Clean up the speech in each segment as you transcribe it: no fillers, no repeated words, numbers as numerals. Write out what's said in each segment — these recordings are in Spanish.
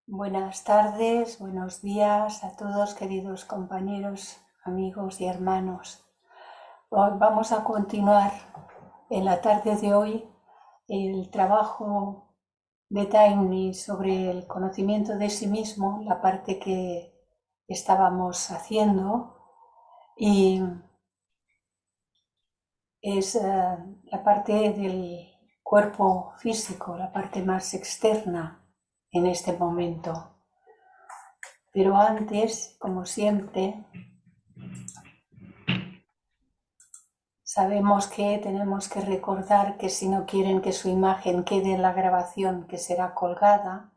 Buenas tardes, buenos días a todos, queridos compañeros, amigos y hermanos. Hoy vamos a continuar en la tarde de hoy el trabajo de Taimni sobre el conocimiento de sí mismo, la parte que estábamos haciendo, y es la parte del cuerpo físico, la parte más externa en este momento. Pero antes, como siempre, sabemos que tenemos que recordar que si no quieren que su imagen quede en la grabación que será colgada,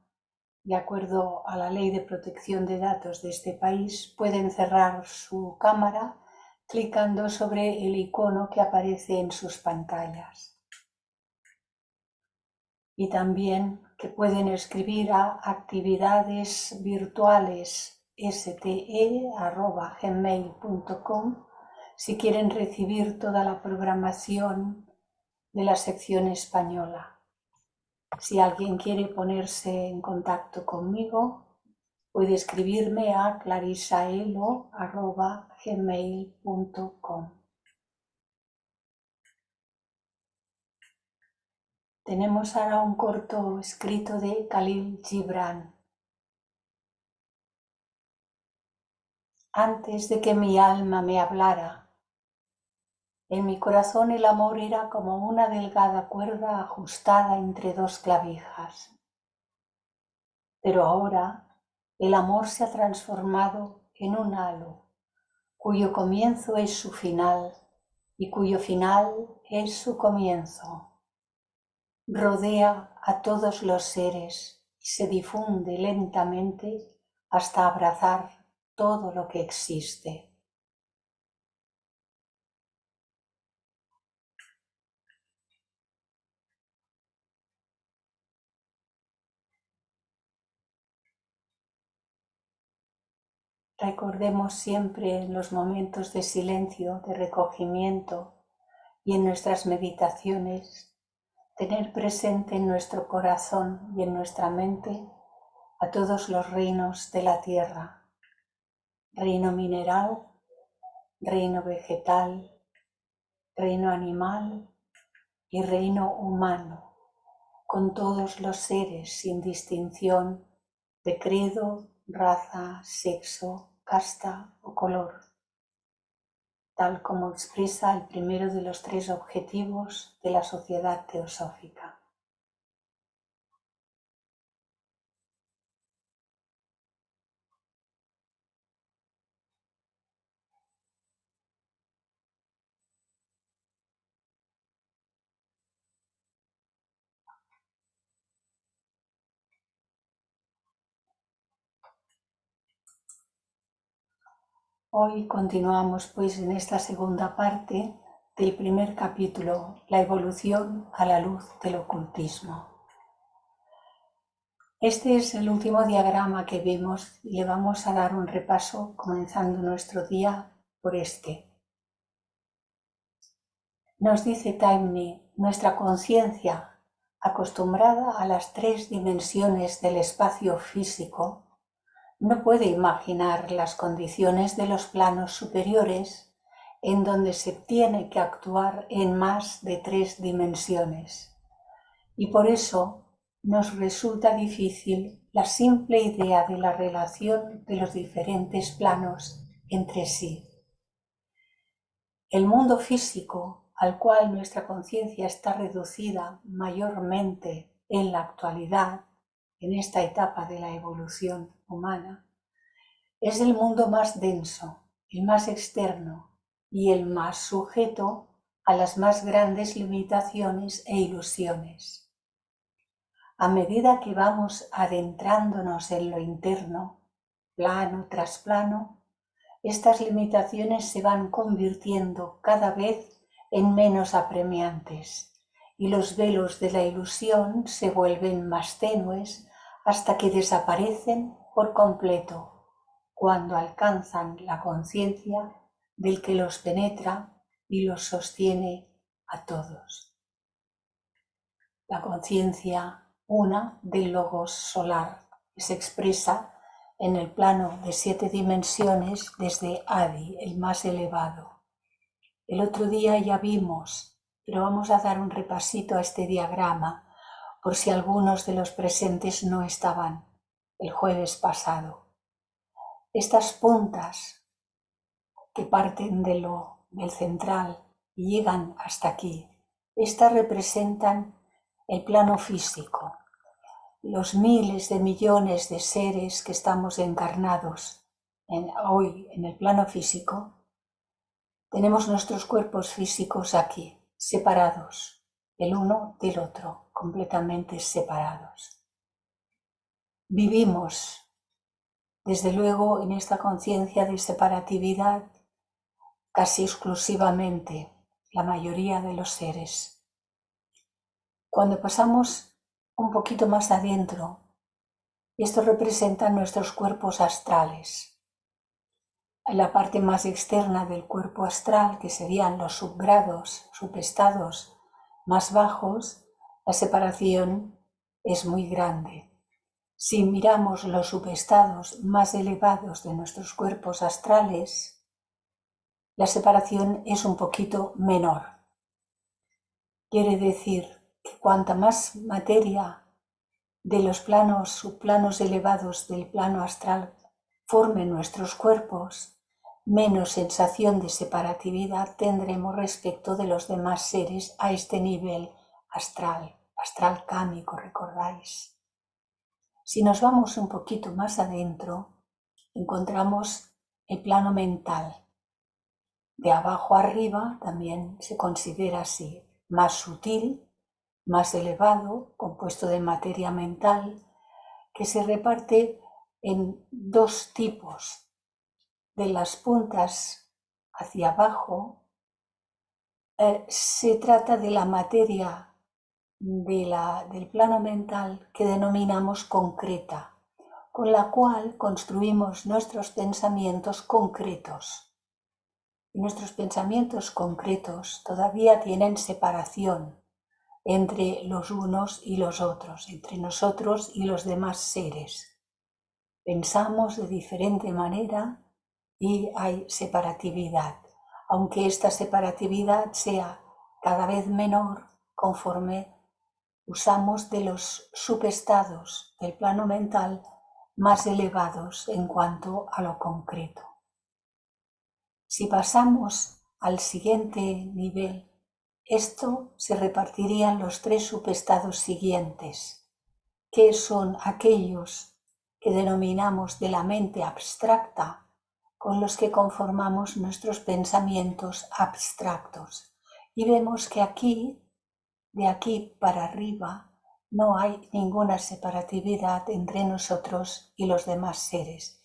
de acuerdo a la Ley de Protección de Datos de este país, pueden cerrar su cámara clicando sobre el icono que aparece en sus pantallas. Y también que pueden escribir a actividadesvirtuales.ste@gmail.com si quieren recibir toda la programación de la sección española. Si alguien quiere ponerse en contacto conmigo, puede escribirme a clarisaelo@gmail.com. Tenemos ahora un corto escrito de Khalil Gibran. Antes de que mi alma me hablara, en mi corazón el amor era como una delgada cuerda ajustada entre dos clavijas. Pero ahora el amor se ha transformado en un halo, cuyo comienzo es su final y cuyo final es su comienzo. Rodea a todos los seres y se difunde lentamente hasta abrazar todo lo que existe. Recordemos siempre en los momentos de silencio, de recogimiento y en nuestras meditaciones, tener presente en nuestro corazón y en nuestra mente a todos los reinos de la tierra: reino mineral, reino vegetal, reino animal y reino humano, con todos los seres sin distinción de credo, raza, sexo, casta o color, tal como expresa el primero de los 3 objetivos de la Sociedad Teosófica. Hoy continuamos pues en esta segunda parte del primer capítulo, la evolución a la luz del ocultismo. Este es el último diagrama que vimos y le vamos a dar un repaso comenzando nuestro día por este. Nos dice Taimni, nuestra conciencia, acostumbrada a las 3 dimensiones del espacio físico, no puede imaginar las condiciones de los planos superiores en donde se tiene que actuar en más de 3 dimensiones. Y por eso nos resulta difícil la simple idea de la relación de los diferentes planos entre sí. El mundo físico, al cual nuestra conciencia está reducida mayormente en la actualidad, en esta etapa de la evolución humana, es el mundo más denso, el más externo y el más sujeto a las más grandes limitaciones e ilusiones. A medida que vamos adentrándonos en lo interno, plano tras plano, estas limitaciones se van convirtiendo cada vez en menos apremiantes y los velos de la ilusión se vuelven más tenues hasta que desaparecen por completo cuando alcanzan la conciencia del que los penetra y los sostiene a todos. La conciencia una del logos solar, se expresa en el plano de 7 dimensiones desde Adi, el más elevado. El otro día ya vimos, pero vamos a dar un repasito a este diagrama por si algunos de los presentes no estaban el jueves pasado. Estas puntas que parten del central y llegan hasta aquí, estas representan el plano físico, los miles de millones de seres que estamos encarnados hoy en el plano físico. Tenemos nuestros cuerpos físicos aquí, separados, el uno del otro, completamente separados. Vivimos, desde luego, en esta conciencia de separatividad casi exclusivamente la mayoría de los seres. Cuando pasamos un poquito más adentro, esto representa nuestros cuerpos astrales. En la parte más externa del cuerpo astral, que serían los subgrados, subestados más bajos, la separación es muy grande. Si miramos los subestados más elevados de nuestros cuerpos astrales, la separación es un poquito menor. Quiere decir que cuanta más materia de los subplanos elevados del plano astral formen nuestros cuerpos, menos sensación de separatividad tendremos respecto de los demás seres a este nivel astral cámico, ¿recordáis? Si nos vamos un poquito más adentro, encontramos el plano mental. De abajo arriba también se considera así, más sutil, más elevado, compuesto de materia mental, que se reparte en dos tipos. De las puntas hacia abajo, se trata de la materia del plano mental que denominamos concreta, con la cual construimos nuestros pensamientos concretos. Y nuestros pensamientos concretos todavía tienen separación entre los unos y los otros, entre nosotros y los demás seres. Pensamos de diferente manera y hay separatividad, aunque esta separatividad sea cada vez menor conforme usamos de los subestados del plano mental más elevados en cuanto a lo concreto. Si pasamos al siguiente nivel, esto se repartiría en los 3 subestados siguientes, que son aquellos que denominamos de la mente abstracta, con los que conformamos nuestros pensamientos abstractos. Y vemos que aquí, de aquí para arriba, no hay ninguna separatividad entre nosotros y los demás seres.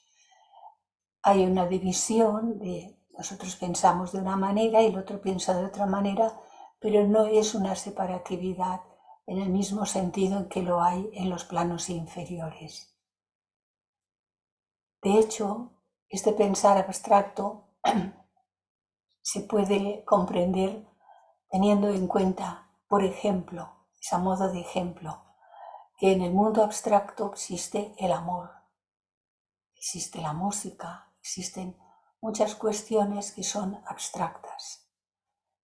Hay una división de nosotros pensamos de una manera y el otro piensa de otra manera, pero no es una separatividad en el mismo sentido en que lo hay en los planos inferiores. De hecho, este pensar abstracto se puede comprender teniendo en cuenta, por ejemplo, a modo de ejemplo, que en el mundo abstracto existe el amor, existe la música, existen muchas cuestiones que son abstractas.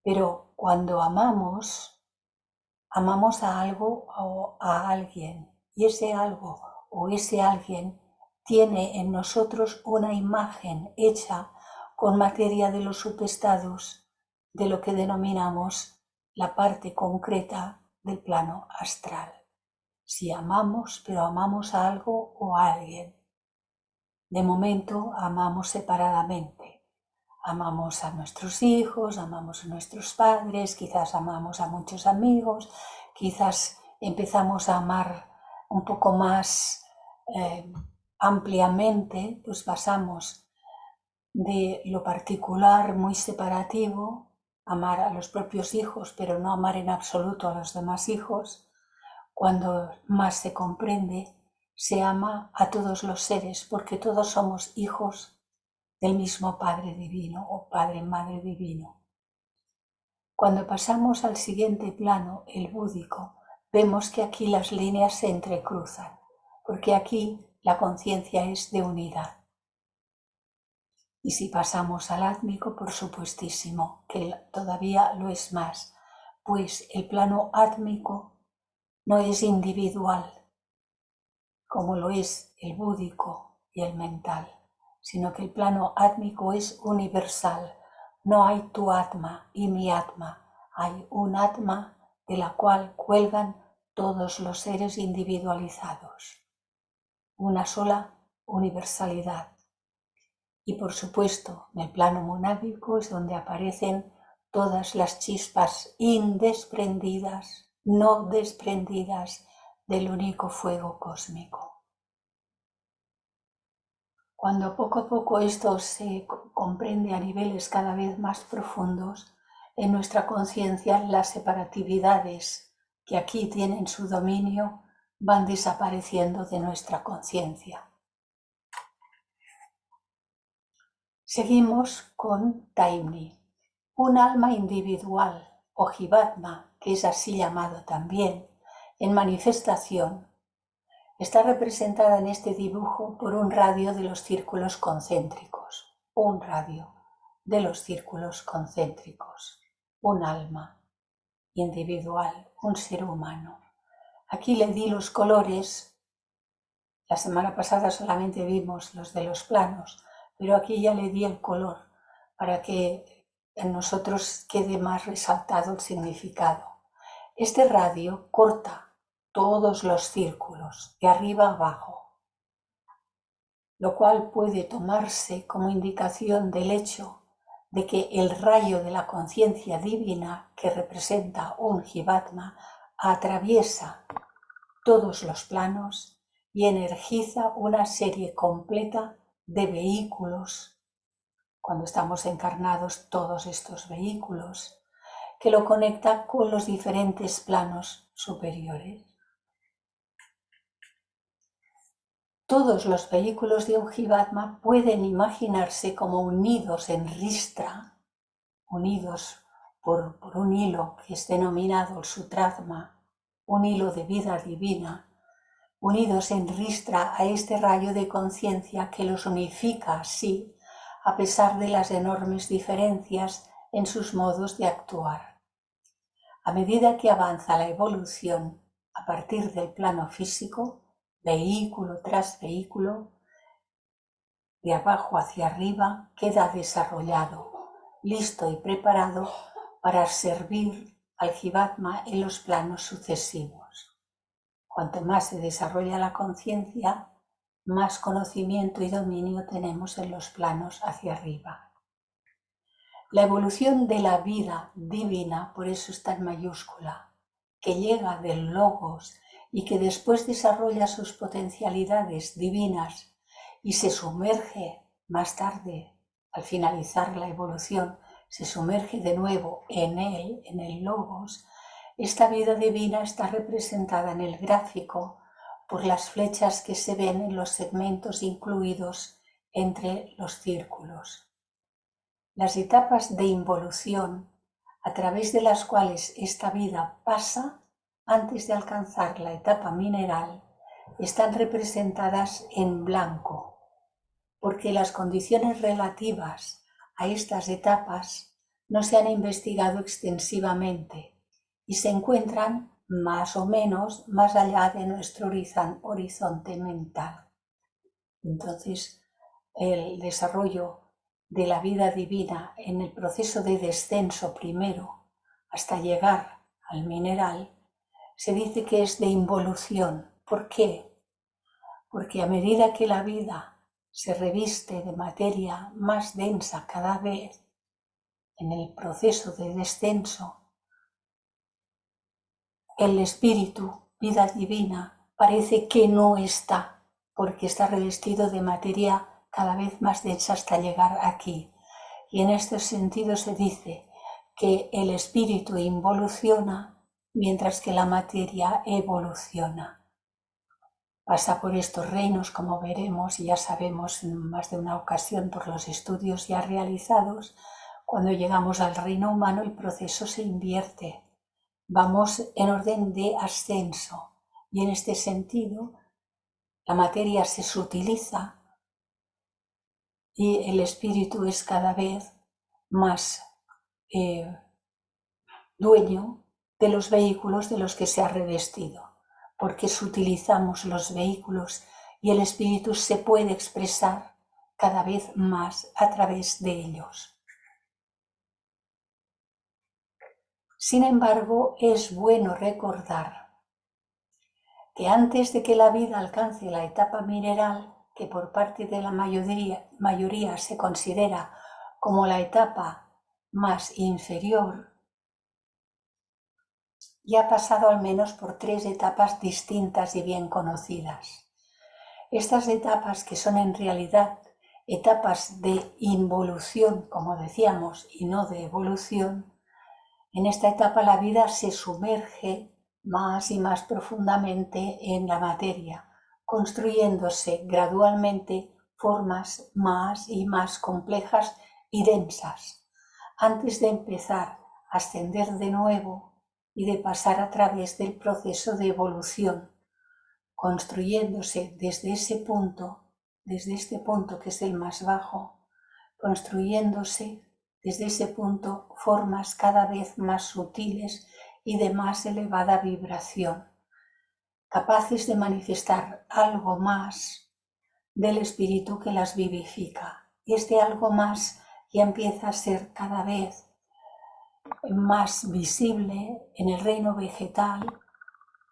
Pero cuando amamos a algo o a alguien, y ese algo o ese alguien tiene en nosotros una imagen hecha con materia de los subestados de lo que denominamos la parte concreta del plano astral. Si amamos, pero amamos a algo o a alguien. De momento amamos separadamente. Amamos a nuestros hijos, amamos a nuestros padres, quizás amamos a muchos amigos, quizás empezamos a amar un poco más ampliamente, pues pasamos de lo particular muy separativo, amar a los propios hijos, pero no amar en absoluto a los demás hijos. Cuando más se comprende, se ama a todos los seres, porque todos somos hijos del mismo Padre Divino o Padre Madre Divino. Cuando pasamos al siguiente plano, el búdico, vemos que aquí las líneas se entrecruzan, porque aquí la conciencia es de unidad. Y si pasamos al átmico, por supuestísimo, que todavía lo es más, pues el plano átmico no es individual, como lo es el búdico y el mental, sino que el plano átmico es universal. No hay tu atma y mi atma, hay un atma de la cual cuelgan todos los seres individualizados. Una sola universalidad. Y por supuesto, en el plano monádico es donde aparecen todas las chispas indesprendidas, no desprendidas del único fuego cósmico. Cuando poco a poco esto se comprende a niveles cada vez más profundos, en nuestra conciencia las separatividades que aquí tienen su dominio van desapareciendo de nuestra conciencia. Seguimos con Taimni, un alma individual o Jivatma, que es así llamado también, en manifestación. Está representada en este dibujo por un radio de los círculos concéntricos, un radio de los círculos concéntricos, un alma individual, un ser humano. Aquí le di los colores, la semana pasada solamente vimos los de los planos, pero aquí ya le di el color para que en nosotros quede más resaltado el significado. Este radio corta todos los círculos, de arriba a abajo, lo cual puede tomarse como indicación del hecho de que el rayo de la conciencia divina que representa un Jivatma atraviesa todos los planos y energiza una serie completa de vehículos, cuando estamos encarnados todos estos vehículos, que lo conecta con los diferentes planos superiores. Todos los vehículos de un Jivatma pueden imaginarse como unidos en ristra, unidos por un hilo que es denominado el Sutratma, un hilo de vida divina, unidos en ristra a este rayo de conciencia que los unifica así, a pesar de las enormes diferencias en sus modos de actuar. A medida que avanza la evolución a partir del plano físico, vehículo tras vehículo, de abajo hacia arriba, queda desarrollado, listo y preparado para servir al Jivatma en los planos sucesivos. Cuanto más se desarrolla la conciencia, más conocimiento y dominio tenemos en los planos hacia arriba. La evolución de la vida divina, por eso está en mayúscula, que llega del Logos y que después desarrolla sus potencialidades divinas y se sumerge más tarde, al finalizar la evolución, se sumerge de nuevo en él, en el Logos. Esta vida divina está representada en el gráfico por las flechas que se ven en los segmentos incluidos entre los círculos. Las etapas de involución a través de las cuales esta vida pasa antes de alcanzar la etapa mineral están representadas en blanco, porque las condiciones relativas a estas etapas no se han investigado extensivamente y se encuentran más o menos más allá de nuestro horizonte mental. Entonces, el desarrollo de la vida divina en el proceso de descenso primero hasta llegar al mineral, se dice que es de involución. ¿Por qué? Porque a medida que la vida se reviste de materia más densa cada vez en el proceso de descenso, el espíritu, vida divina, parece que no está, porque está revestido de materia cada vez más densa hasta llegar aquí. Y en este sentido se dice que el espíritu involuciona mientras que la materia evoluciona. Pasa por estos reinos, como veremos y ya sabemos en más de una ocasión por los estudios ya realizados. Cuando llegamos al reino humano el proceso se invierte. Vamos en orden de ascenso y en este sentido la materia se sutiliza y el espíritu es cada vez más dueño de los vehículos de los que se ha revestido, porque sutilizamos los vehículos y el espíritu se puede expresar cada vez más a través de ellos. Sin embargo, es bueno recordar que antes de que la vida alcance la etapa mineral, que por parte de la mayoría se considera como la etapa más inferior, ya ha pasado al menos por 3 etapas distintas y bien conocidas. Estas etapas, que son en realidad etapas de involución, como decíamos, y no de evolución, en esta etapa la vida se sumerge más y más profundamente en la materia, construyéndose gradualmente formas más y más complejas y densas, antes de empezar a ascender de nuevo y de pasar a través del proceso de evolución, construyéndose desde este punto que es el más bajo, construyéndose desde ese punto formas cada vez más sutiles y de más elevada vibración, capaces de manifestar algo más del espíritu que las vivifica. Y este algo más ya empieza a ser cada vez más visible en el reino vegetal,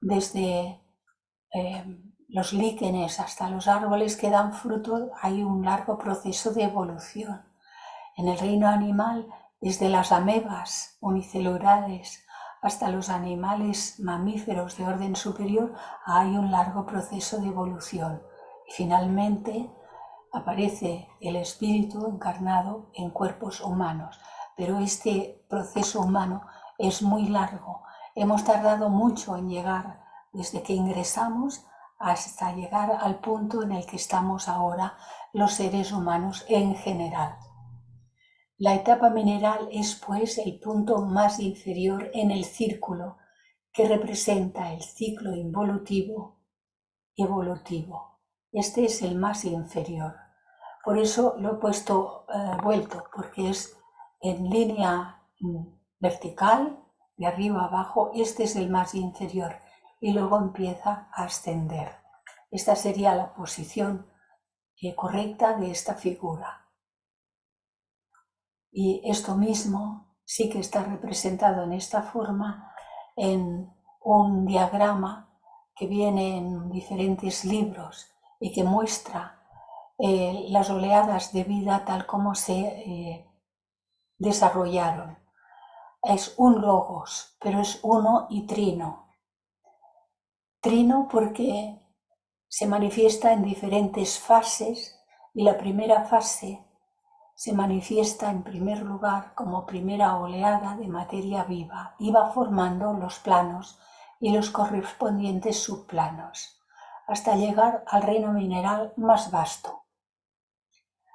desde los líquenes hasta los árboles que dan fruto. Hay un largo proceso de evolución. En el reino animal, desde las amebas unicelulares hasta los animales mamíferos de orden superior, hay un largo proceso de evolución. Y finalmente aparece el espíritu encarnado en cuerpos humanos. Pero este proceso humano es muy largo. Hemos tardado mucho en llegar desde que ingresamos hasta llegar al punto en el que estamos ahora los seres humanos en general. La etapa mineral es, pues, el punto más inferior en el círculo que representa el ciclo involutivo evolutivo. Este es el más inferior. Por eso lo he puesto vuelto, porque es en línea vertical, de arriba a abajo. Este es el más inferior y luego empieza a ascender. Esta sería la posición correcta de esta figura. Y esto mismo sí que está representado en esta forma en un diagrama que viene en diferentes libros y que muestra las oleadas de vida tal como se desarrollaron. Es un logos, pero es uno y trino. Trino porque se manifiesta en diferentes fases, y la primera fase se manifiesta en primer lugar como primera oleada de materia viva y va formando los planos y los correspondientes subplanos hasta llegar al reino mineral más vasto.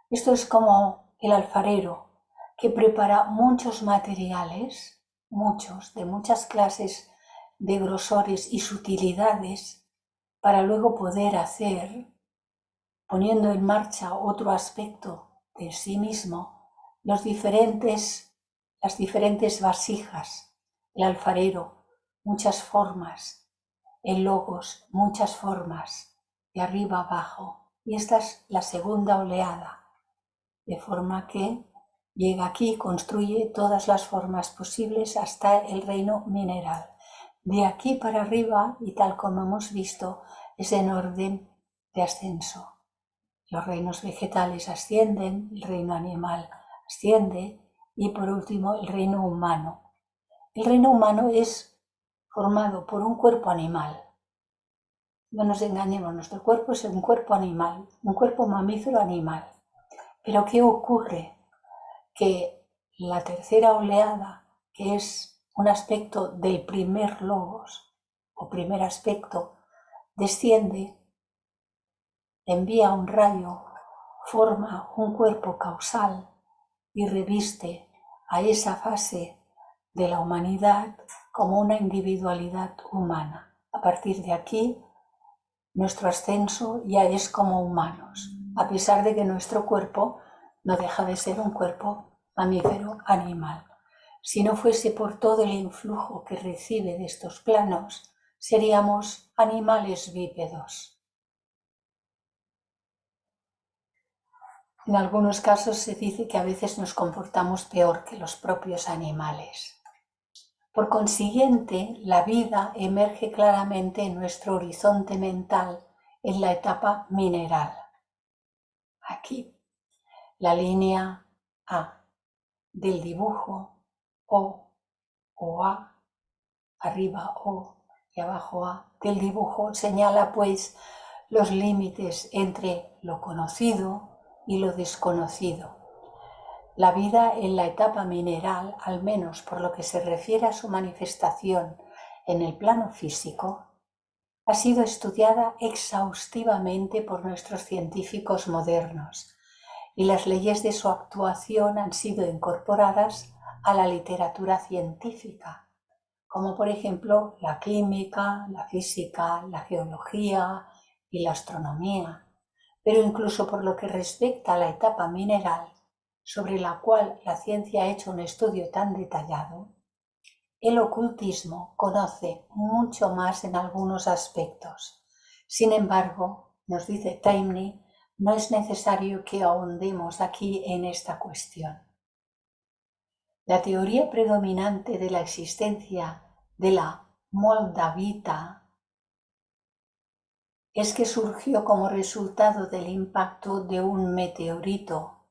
Esto es como el alfarero que prepara muchos materiales, de muchas clases de grosores y sutilidades, para luego poder hacer, poniendo en marcha otro aspecto de sí mismo, las diferentes vasijas, el alfarero, muchas formas, el logos, muchas formas, de arriba abajo. Y esta es la segunda oleada, de forma que llega aquí y construye todas las formas posibles hasta el reino mineral. De aquí para arriba, y tal como hemos visto, es en orden de ascenso. Los reinos vegetales ascienden, el reino animal asciende y por último el reino humano. El reino humano es formado por un cuerpo animal. No nos engañemos, nuestro cuerpo es un cuerpo animal, un cuerpo mamífero animal. Pero ¿qué ocurre? Que la tercera oleada, que es un aspecto del primer logos o primer aspecto, desciende, envía un rayo, forma un cuerpo causal y reviste a esa fase de la humanidad como una individualidad humana. A partir de aquí nuestro ascenso ya es como humanos, a pesar de que nuestro cuerpo no deja de ser un cuerpo mamífero animal. Si no fuese por todo el influjo que recibe de estos planos, seríamos animales bípedos. En algunos casos se dice que a veces nos comportamos peor que los propios animales. Por consiguiente, la vida emerge claramente en nuestro horizonte mental en la etapa mineral. Aquí, la línea A del dibujo o A, arriba O y abajo A del dibujo, señala pues los límites entre lo conocido y lo desconocido. La vida en la etapa mineral, al menos por lo que se refiere a su manifestación en el plano físico, ha sido estudiada exhaustivamente por nuestros científicos modernos y las leyes de su actuación han sido incorporadas a la literatura científica, como por ejemplo la química, la física, la geología y la astronomía. Pero incluso por lo que respecta a la etapa mineral, sobre la cual la ciencia ha hecho un estudio tan detallado, el ocultismo conoce mucho más en algunos aspectos. Sin embargo, nos dice Taimni, no es necesario que ahondemos aquí en esta cuestión. La teoría predominante de la existencia de la moldavita es que surgió como resultado del impacto de un meteorito,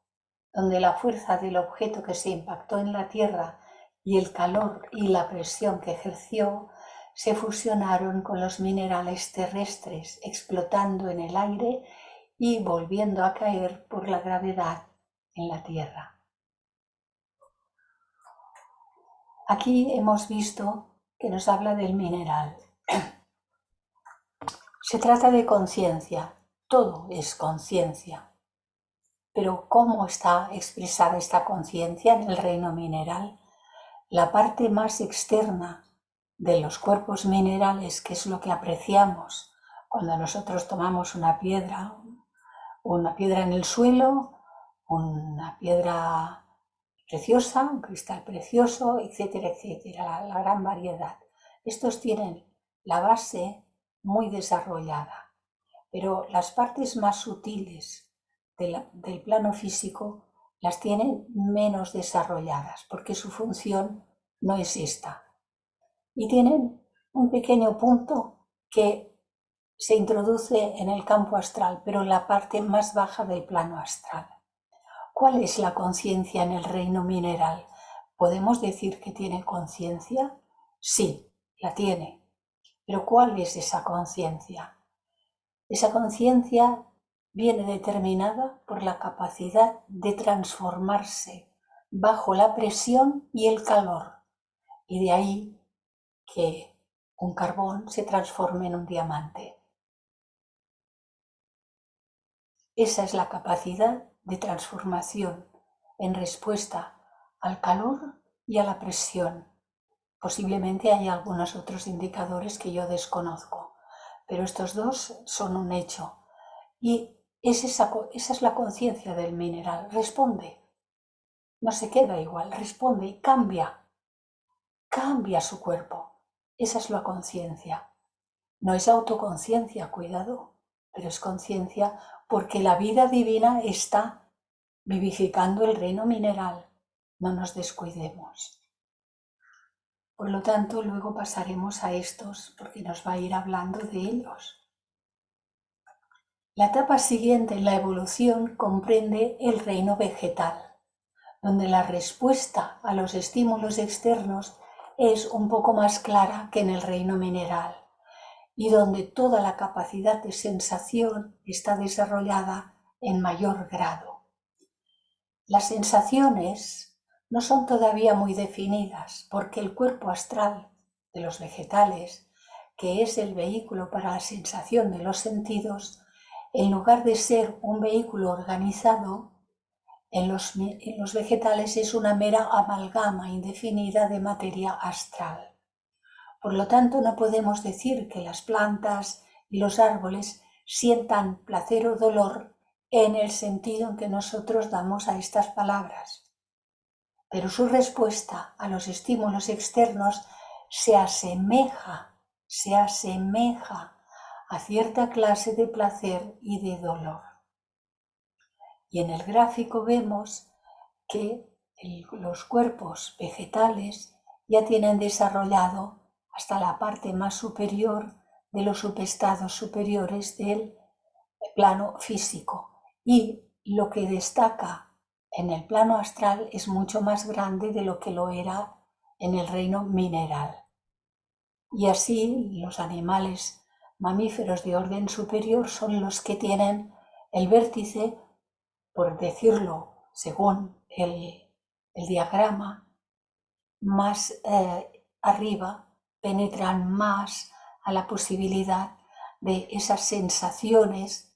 donde la fuerza del objeto que se impactó en la Tierra y el calor y la presión que ejerció se fusionaron con los minerales terrestres, explotando en el aire y volviendo a caer por la gravedad en la Tierra. Aquí hemos visto que nos habla del mineral. Se trata de conciencia, todo es conciencia. Pero ¿cómo está expresada esta conciencia en el reino mineral? La parte más externa de los cuerpos minerales, que es lo que apreciamos cuando nosotros tomamos una piedra en el suelo, una piedra preciosa, un cristal precioso, etcétera, etcétera, la gran variedad. Estos tienen la base muy desarrollada, pero las partes más sutiles del plano físico las tienen menos desarrolladas, porque su función no es esta. Y tienen un pequeño punto que se introduce en el campo astral, pero en la parte más baja del plano astral. ¿Cuál es la conciencia en el reino mineral? ¿Podemos decir que tiene conciencia? Sí, la tiene. Pero ¿cuál es esa conciencia? Esa conciencia viene determinada por la capacidad de transformarse bajo la presión y el calor. Y de ahí que un carbón se transforme en un diamante. Esa es la capacidad de transformación en respuesta al calor y a la presión. Posiblemente hay algunos otros indicadores que yo desconozco, pero estos dos son un hecho. Y esa es la conciencia del mineral. Responde. No se queda igual, responde y cambia su cuerpo. Esa es la conciencia. No es autoconciencia, cuidado, pero es conciencia porque la vida divina está vivificando el reino mineral. No nos descuidemos. Por lo tanto, luego pasaremos a estos porque nos va a ir hablando de ellos. La etapa siguiente en la evolución comprende el reino vegetal, donde la respuesta a los estímulos externos es un poco más clara que en el reino mineral y donde toda la capacidad de sensación está desarrollada en mayor grado. Las sensaciones no son todavía muy definidas porque el cuerpo astral de los vegetales, que es el vehículo para la sensación de los sentidos, en lugar de ser un vehículo organizado, en los vegetales es una mera amalgama indefinida de materia astral. Por lo tanto, no podemos decir que las plantas y los árboles sientan placer o dolor en el sentido en que nosotros damos a estas palabras. Pero su respuesta a los estímulos externos se asemeja a cierta clase de placer y de dolor. Y en el gráfico vemos que los cuerpos vegetales ya tienen desarrollado hasta la parte más superior de los subestados superiores del plano físico. Y lo que destaca en el plano astral es mucho más grande de lo que lo era en el reino mineral. Y así los animales mamíferos de orden superior son los que tienen el vértice, por decirlo según el diagrama, más arriba, penetran más a la posibilidad de esas sensaciones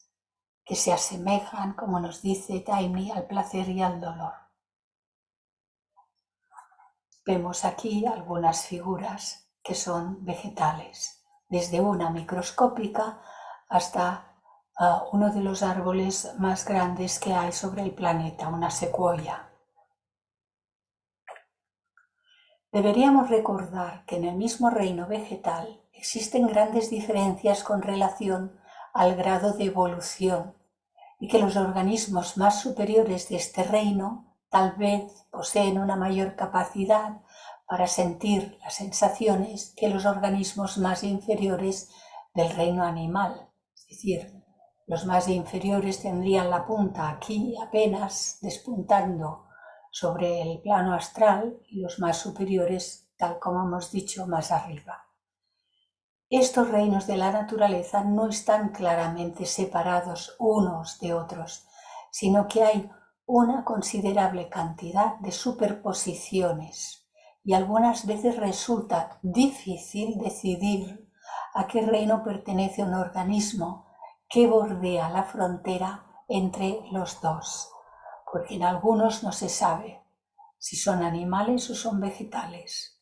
que se asemejan, como nos dice Taimni, al placer y al dolor. Vemos aquí algunas figuras que son vegetales, desde una microscópica hasta uno de los árboles más grandes que hay sobre el planeta, una secuoya. Deberíamos recordar que en el mismo reino vegetal existen grandes diferencias con relación al grado de evolución y que los organismos más superiores de este reino tal vez poseen una mayor capacidad para sentir las sensaciones que los organismos más inferiores del reino animal. Es decir, los más inferiores tendrían la punta aquí apenas despuntando sobre el plano astral y los más superiores, tal como hemos dicho, más arriba. Estos reinos de la naturaleza no están claramente separados unos de otros, sino que hay una considerable cantidad de superposiciones y algunas veces resulta difícil decidir a qué reino pertenece un organismo que bordea la frontera entre los dos, porque en algunos no se sabe si son animales o son vegetales.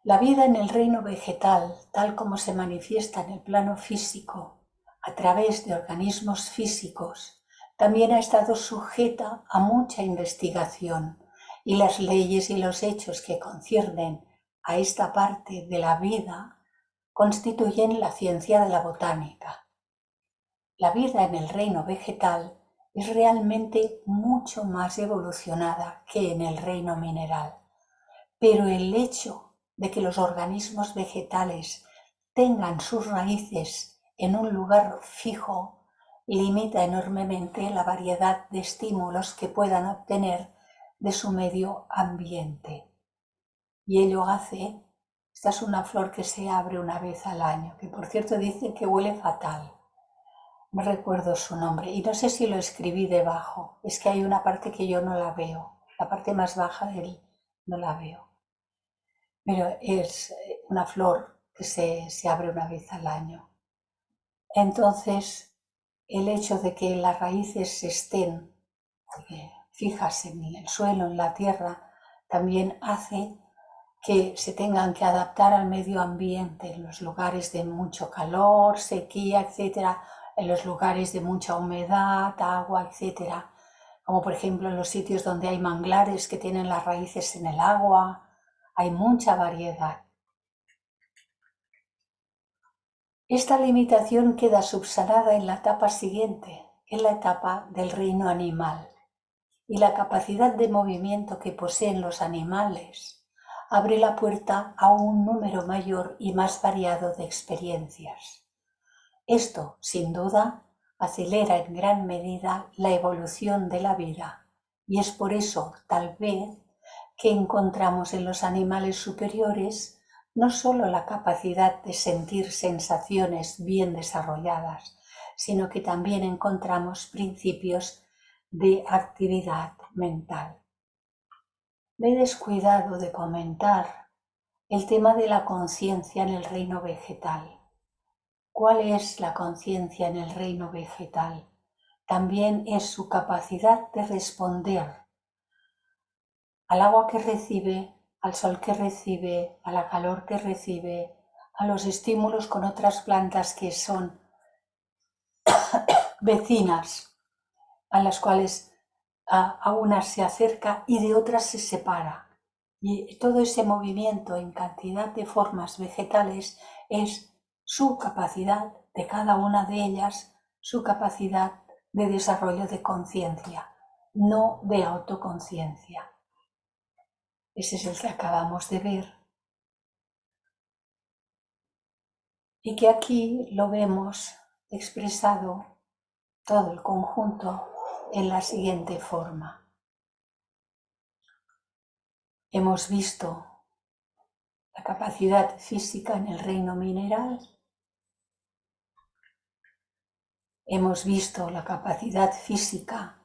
La vida en el reino vegetal, tal como se manifiesta en el plano físico, a través de organismos físicos, también ha estado sujeta a mucha investigación y las leyes y los hechos que conciernen a esta parte de la vida constituyen la ciencia de la botánica. La vida en el reino vegetal es realmente mucho más evolucionada que en el reino mineral, pero el hecho de que los organismos vegetales tengan sus raíces en un lugar fijo limita enormemente la variedad de estímulos que puedan obtener de su medio ambiente. Y ello hace, esta es una flor que se abre una vez al año, que por cierto dicen que huele fatal. No recuerdo su nombre y no sé si lo escribí debajo, es que hay una parte que yo no la veo, la parte más baja no la veo. Pero es una flor que se abre una vez al año. Entonces, el hecho de que las raíces estén fijas en el suelo, en la tierra, también hace que se tengan que adaptar al medio ambiente en los lugares de mucho calor, sequía, etc., en los lugares de mucha humedad, agua, etc., como por ejemplo en los sitios donde hay manglares que tienen las raíces en el agua. Hay mucha variedad. Esta limitación queda subsanada en la etapa siguiente, en la etapa del reino animal, y la capacidad de movimiento que poseen los animales abre la puerta a un número mayor y más variado de experiencias. Esto, sin duda, acelera en gran medida la evolución de la vida, y es por eso, tal vez, que encontramos en los animales superiores no solo la capacidad de sentir sensaciones bien desarrolladas, sino que también encontramos principios de actividad mental. Me he descuidado de comentar el tema de la conciencia en el reino vegetal. ¿Cuál es la conciencia en el reino vegetal? También es su capacidad de responder al agua que recibe, al sol que recibe, a la calor que recibe, a los estímulos con otras plantas que son vecinas, a las cuales a unas se acerca y de otras se separa. Y todo ese movimiento en cantidad de formas vegetales es su capacidad de cada una de ellas, su capacidad de desarrollo de conciencia, no de autoconciencia. Ese es el que acabamos de ver. Y que aquí lo vemos expresado todo el conjunto en la siguiente forma. Hemos visto la capacidad física en el reino mineral. Hemos visto la capacidad física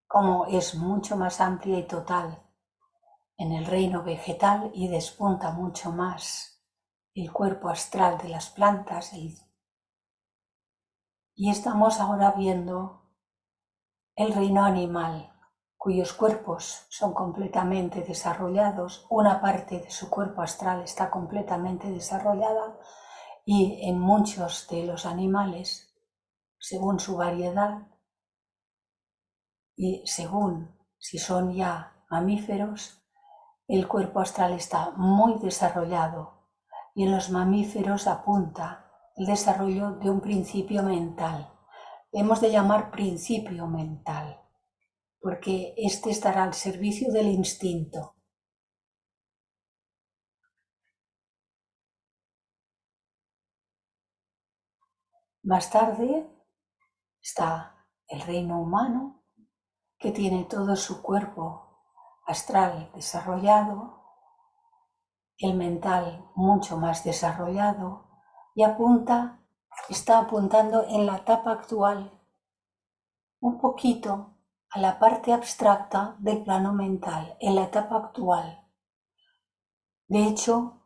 como es mucho más amplia y total en el reino vegetal y despunta mucho más el cuerpo astral de las plantas. Y estamos ahora viendo el reino animal, cuyos cuerpos son completamente desarrollados, una parte de su cuerpo astral está completamente desarrollada y en muchos de los animales, según su variedad y según si son ya mamíferos, el cuerpo astral está muy desarrollado y en los mamíferos apunta el desarrollo de un principio mental. Hemos de llamar principio mental, porque este estará al servicio del instinto. Más tarde está el reino humano, que tiene todo su cuerpo astral desarrollado, el mental mucho más desarrollado, y está apuntando en la etapa actual un poquito a la parte abstracta del plano mental, en la etapa actual. De hecho,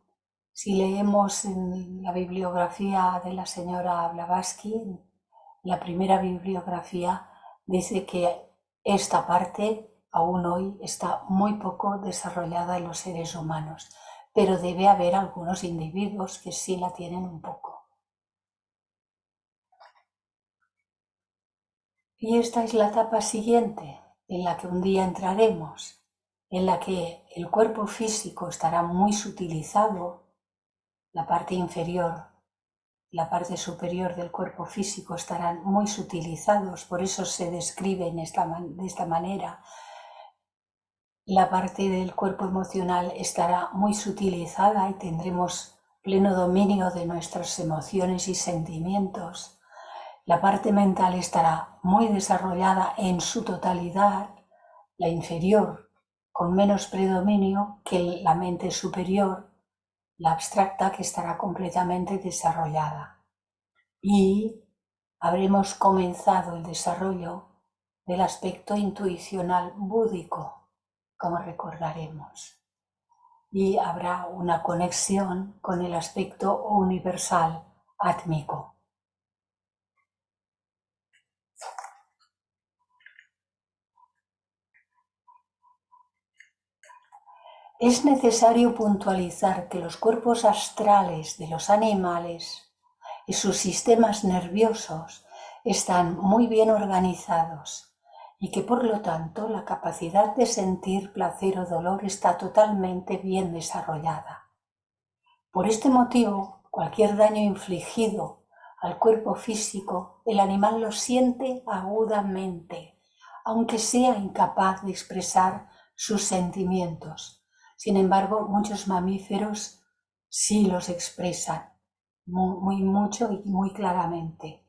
si leemos en la bibliografía de la señora Blavatsky, la primera bibliografía, dice que esta parte aún hoy está muy poco desarrollada en los seres humanos, pero debe haber algunos individuos que sí la tienen un poco. Y esta es la etapa siguiente, en la que un día entraremos, en la que el cuerpo físico estará muy sutilizado, la parte inferior, la parte superior del cuerpo físico estarán muy sutilizados, por eso se describen de esta manera. La parte del cuerpo emocional estará muy sutilizada y tendremos pleno dominio de nuestras emociones y sentimientos. La parte mental estará muy desarrollada en su totalidad, la inferior con menos predominio que la mente superior, la abstracta, que estará completamente desarrollada. Y habremos comenzado el desarrollo del aspecto intuicional búdico, como recordaremos. Y habrá una conexión con el aspecto universal átmico. Es necesario puntualizar que los cuerpos astrales de los animales y sus sistemas nerviosos están muy bien organizados y que por lo tanto la capacidad de sentir placer o dolor está totalmente bien desarrollada. Por este motivo, cualquier daño infligido al cuerpo físico, el animal lo siente agudamente, aunque sea incapaz de expresar sus sentimientos. Sin embargo, muchos mamíferos sí los expresan muy mucho y muy claramente.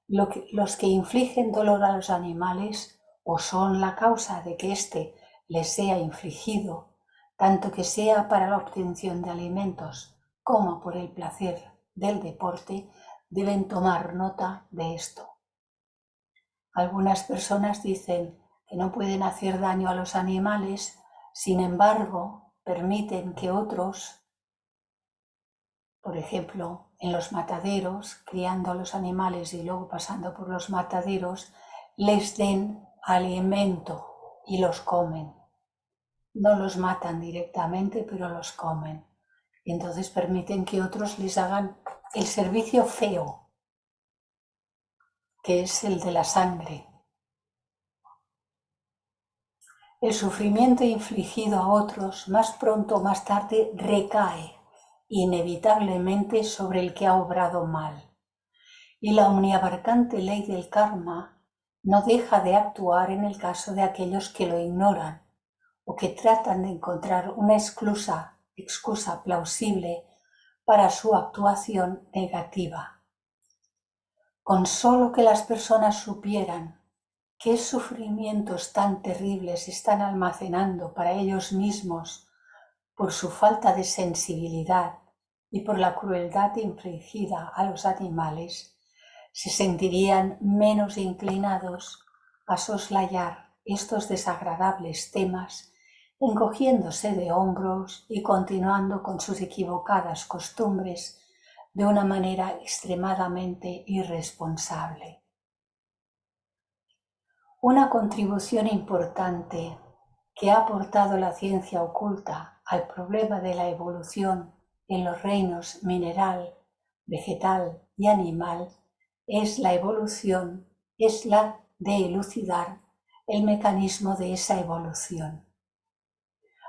Los que infligen dolor a los animales o son la causa de que éste les sea infligido, tanto que sea para la obtención de alimentos como por el placer del deporte, deben tomar nota de esto. Algunas personas dicen que no pueden hacer daño a los animales, sin embargo, permiten que otros, por ejemplo, en los mataderos, criando a los animales y luego pasando por los mataderos, les den alimento y los comen. No los matan directamente, pero los comen. y entonces permiten que otros les hagan el servicio feo, que es el de la sangre. El sufrimiento infligido a otros más pronto o más tarde recae inevitablemente sobre el que ha obrado mal. Y la omniabarcante ley del karma no deja de actuar en el caso de aquellos que lo ignoran o que tratan de encontrar una excusa plausible para su actuación negativa. Con solo que las personas supieran qué sufrimientos tan terribles están almacenando para ellos mismos por su falta de sensibilidad y por la crueldad infligida a los animales, se sentirían menos inclinados a soslayar estos desagradables temas, encogiéndose de hombros y continuando con sus equivocadas costumbres de una manera extremadamente irresponsable. Una contribución importante que ha aportado la ciencia oculta al problema de la evolución en los reinos mineral, vegetal y animal es la de elucidar el mecanismo de esa evolución.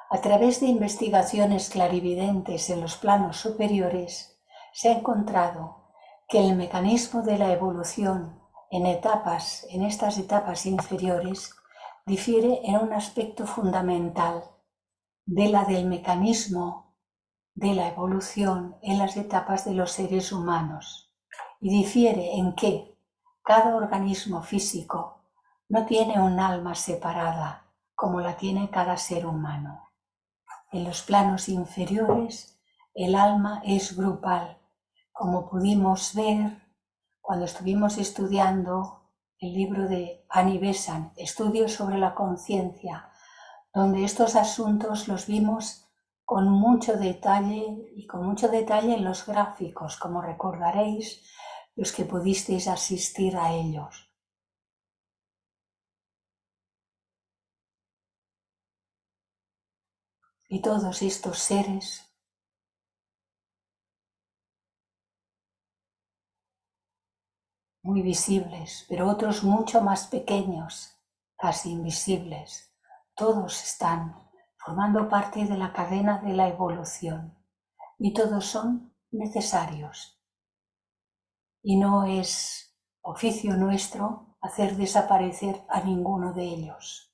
A través de investigaciones clarividentes en los planos superiores, se ha encontrado que el mecanismo de la evolución en estas etapas inferiores, difiere en un aspecto fundamental del mecanismo de la evolución en las etapas de los seres humanos, y difiere en que cada organismo físico no tiene un alma separada como la tiene cada ser humano. En los planos inferiores el alma es grupal, como pudimos ver cuando estuvimos estudiando el libro de Annie Besant, Estudios sobre la conciencia, donde estos asuntos los vimos con mucho detalle en los gráficos, como recordaréis los que pudisteis asistir a ellos. Y todos estos seres muy visibles, pero otros mucho más pequeños, casi invisibles, todos están formando parte de la cadena de la evolución y todos son necesarios. Y no es oficio nuestro hacer desaparecer a ninguno de ellos.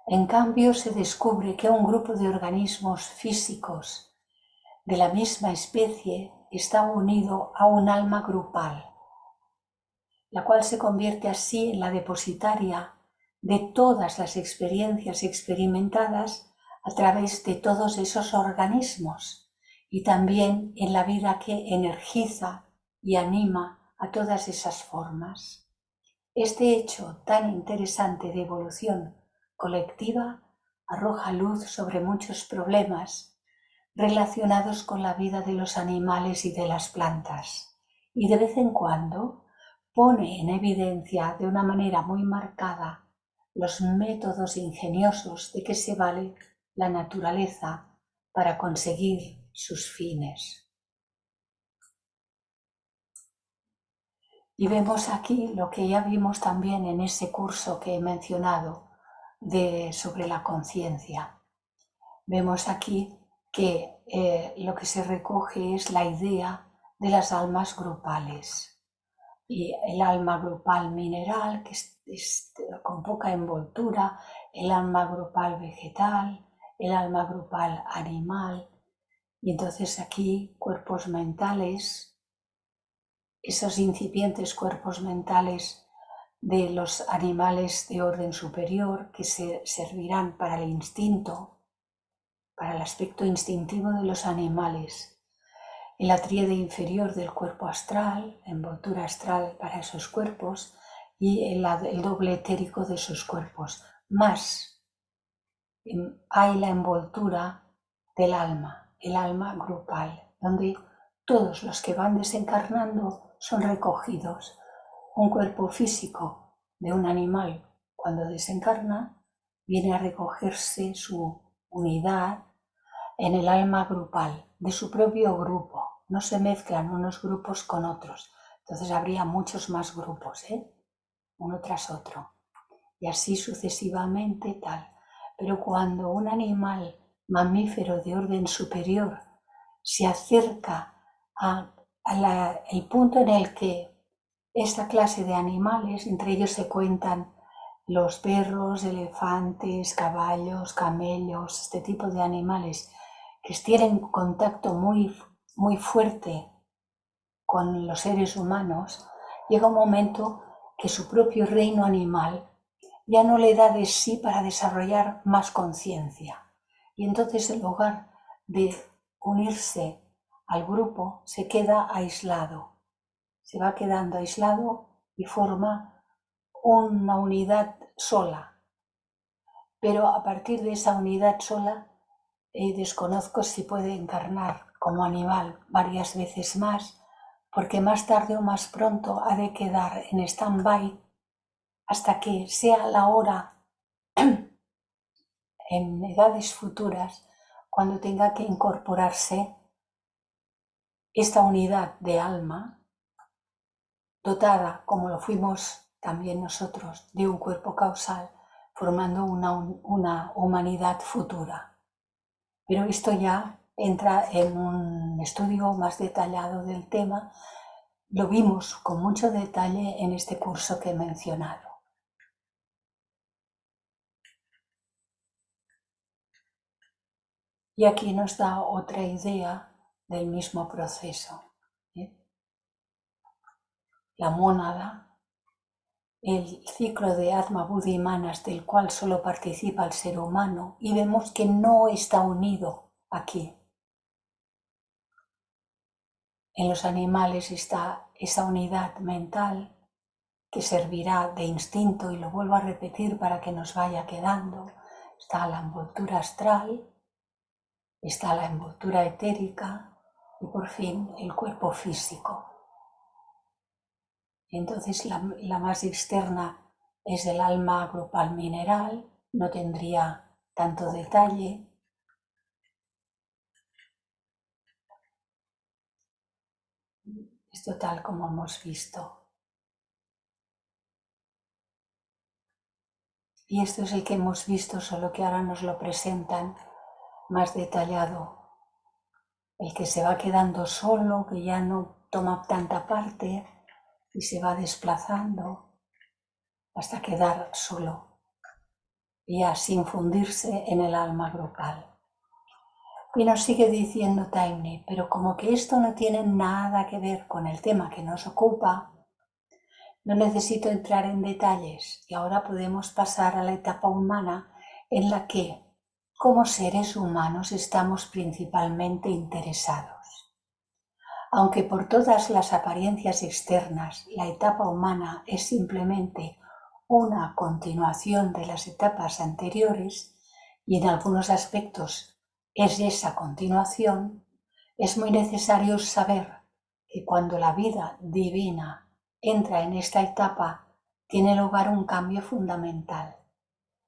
En cambio, se descubre que un grupo de organismos físicos de la misma especie está unido a un alma grupal, la cual se convierte así en la depositaria de todas las experiencias experimentadas a través de todos esos organismos y también en la vida que energiza y anima a todas esas formas. Este hecho tan interesante de evolución colectiva arroja luz sobre muchos problemas relacionados con la vida de los animales y de las plantas, y de vez en cuando pone en evidencia de una manera muy marcada los métodos ingeniosos de que se vale la naturaleza para conseguir sus fines. Y vemos aquí lo que ya vimos también en ese curso que he mencionado sobre la conciencia. Vemos aquí que lo que se recoge es la idea de las almas grupales. Y el alma grupal mineral, que es con poca envoltura, el alma grupal vegetal, el alma grupal animal. Y entonces aquí cuerpos mentales, esos incipientes cuerpos mentales de los animales de orden superior que se servirán para el instinto, para el aspecto instintivo de los animales. En la tríade inferior del cuerpo astral, la envoltura astral para esos cuerpos y el doble etérico de esos cuerpos. Más hay la envoltura del alma, el alma grupal, donde todos los que van desencarnando son recogidos. Un cuerpo físico de un animal cuando desencarna, viene a recogerse su unidad en el alma grupal, de su propio grupo. No se mezclan unos grupos con otros. Entonces habría muchos más grupos, uno tras otro. Y así sucesivamente tal. Pero cuando un animal mamífero de orden superior se acerca al punto en el que esta clase de animales, entre ellos se cuentan los perros, elefantes, caballos, camellos, este tipo de animales que tienen contacto muy, muy fuerte con los seres humanos, llega un momento que su propio reino animal ya no le da de sí para desarrollar más conciencia. Y entonces, en lugar de unirse al grupo, se queda aislado. Se va quedando aislado y forma una unidad sola. Pero a partir de esa unidad sola, desconozco si puede encarnar como animal varias veces más, porque más tarde o más pronto ha de quedar en stand-by hasta que sea la hora en edades futuras, cuando tenga que incorporarse esta unidad de alma, dotada, como lo fuimos también nosotros, de un cuerpo causal, formando una humanidad futura. Pero esto ya entra en un estudio más detallado del tema. Lo vimos con mucho detalle en este curso que he mencionado. Y aquí nos da otra idea del mismo proceso. La mónada, el ciclo de Atma, Buddhi y Manas del cual solo participa el ser humano, y vemos que no está unido aquí. En los animales está esa unidad mental que servirá de instinto, y lo vuelvo a repetir para que nos vaya quedando. Está la envoltura astral, está la envoltura etérica y por fin el cuerpo físico. Entonces la más externa es el alma grupal mineral, no tendría tanto detalle. Esto tal como hemos visto. Y esto es el que hemos visto, solo que ahora nos lo presentan más detallado. El que se va quedando solo, que ya no toma tanta parte y se va desplazando hasta quedar solo, ya sin fundirse en el alma grupal. Y nos sigue diciendo Taimni, pero como que esto no tiene nada que ver con el tema que nos ocupa, no necesito entrar en detalles y ahora podemos pasar a la etapa humana en la que, como seres humanos, estamos principalmente interesados. Aunque por todas las apariencias externas la etapa humana es simplemente una continuación de las etapas anteriores y en algunos aspectos es esa continuación, es muy necesario saber que cuando la vida divina entra en esta etapa, tiene lugar un cambio fundamental,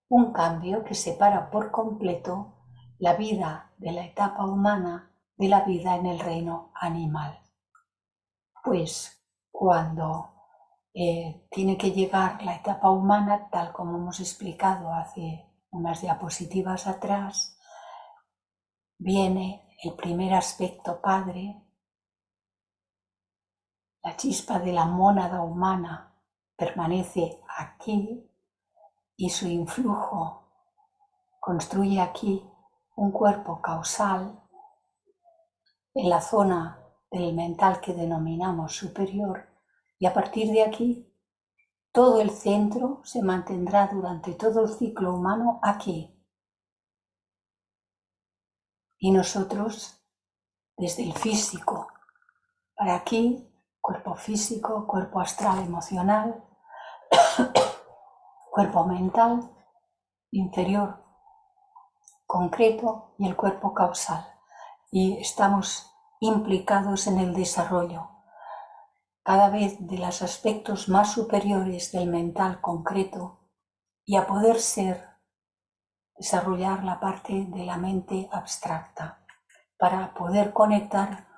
un cambio que separa por completo la vida de la etapa humana de la vida en el reino animal. Pues cuando tiene que llegar la etapa humana, tal como hemos explicado hace unas diapositivas atrás, viene el primer aspecto padre, la chispa de la mónada humana permanece aquí y su influjo construye aquí un cuerpo causal en la zona del mental que denominamos superior, y a partir de aquí todo el centro se mantendrá durante todo el ciclo humano aquí. Y nosotros, desde el físico para aquí, cuerpo físico, cuerpo astral emocional, cuerpo mental inferior concreto y el cuerpo causal. Y estamos implicados en el desarrollo cada vez de los aspectos más superiores del mental concreto y a poder ser, desarrollar la parte de la mente abstracta para poder conectar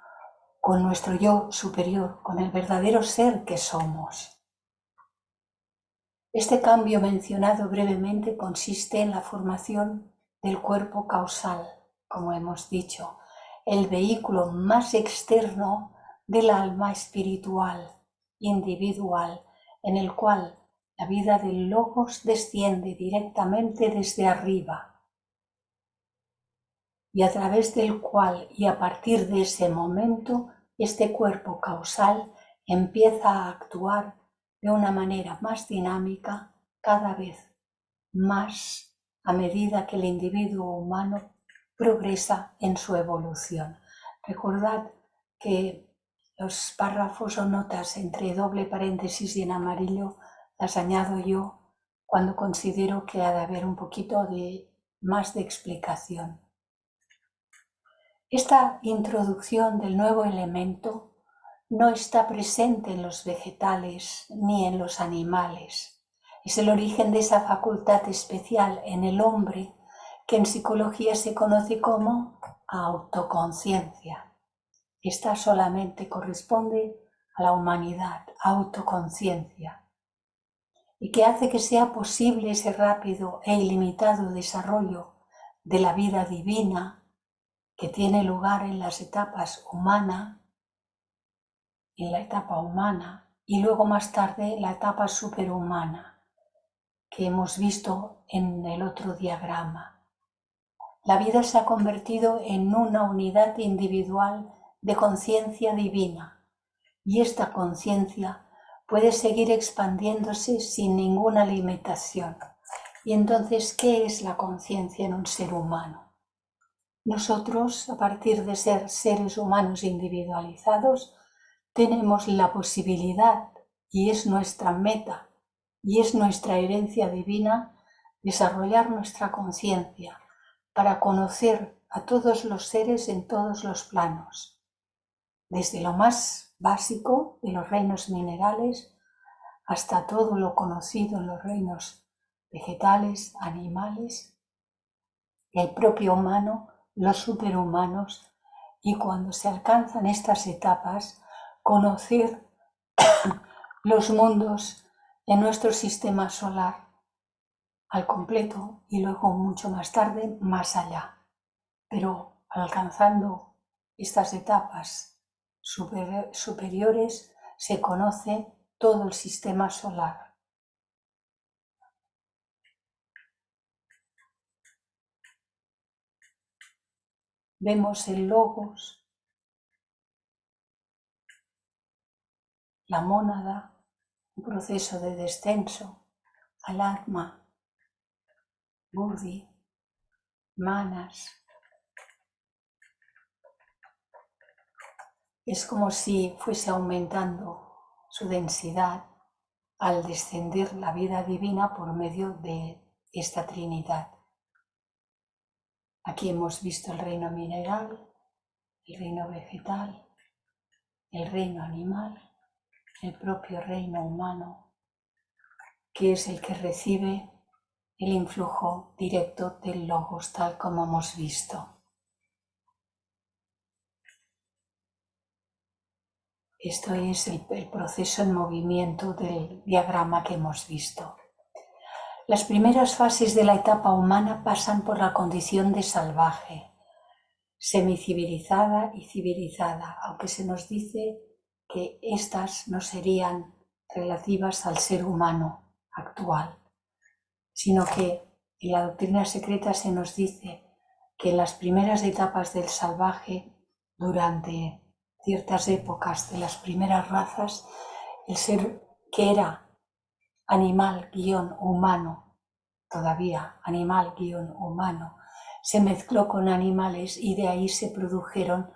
con nuestro yo superior, con el verdadero ser que somos. Este cambio mencionado brevemente consiste en la formación del cuerpo causal, como hemos dicho, el vehículo más externo del alma espiritual, individual, en el cual la vida del Logos desciende directamente desde arriba y a través del cual y a partir de ese momento este cuerpo causal empieza a actuar de una manera más dinámica, cada vez más a medida que el individuo humano progresa en su evolución. Recordad que los párrafos o notas entre doble paréntesis y en amarillo las añado yo cuando considero que ha de haber un poquito más de explicación. Esta introducción del nuevo elemento no está presente en los vegetales ni en los animales. Es el origen de esa facultad especial en el hombre que en psicología se conoce como autoconciencia. Esta solamente corresponde a la humanidad, autoconciencia, y que hace que sea posible ese rápido e ilimitado desarrollo de la vida divina que tiene lugar en las etapas humana, en la etapa humana y luego más tarde la etapa superhumana que hemos visto en el otro diagrama. La vida se ha convertido en una unidad individual de conciencia divina y esta conciencia puede seguir expandiéndose sin ninguna limitación. Y entonces, ¿qué es la conciencia en un ser humano? Nosotros, a partir de ser seres humanos individualizados, tenemos la posibilidad, y es nuestra meta, y es nuestra herencia divina, desarrollar nuestra conciencia para conocer a todos los seres en todos los planos, desde lo más básico de los reinos minerales hasta todo lo conocido en los reinos vegetales, animales, el propio humano, los superhumanos, y cuando se alcanzan estas etapas, conocer los mundos en nuestro sistema solar al completo y luego mucho más tarde más allá. Pero alcanzando estas etapas superiores se conoce todo el sistema solar. Vemos el logos, la mónada, un proceso de descenso, al atma, buddhi, manas. Es como si fuese aumentando su densidad al descender la vida divina por medio de esta Trinidad. Aquí hemos visto el reino mineral, el reino vegetal, el reino animal, el propio reino humano, que es el que recibe el influjo directo del Logos, tal como hemos visto. Esto es el proceso en movimiento del diagrama que hemos visto. Las primeras fases de la etapa humana pasan por la condición de salvaje, semicivilizada y civilizada, aunque se nos dice que estas no serían relativas al ser humano actual, sino que en la doctrina secreta se nos dice que en las primeras etapas del salvaje, durante ciertas épocas de las primeras razas, el ser que era animal-humano, todavía animal-humano, se mezcló con animales y de ahí se produjeron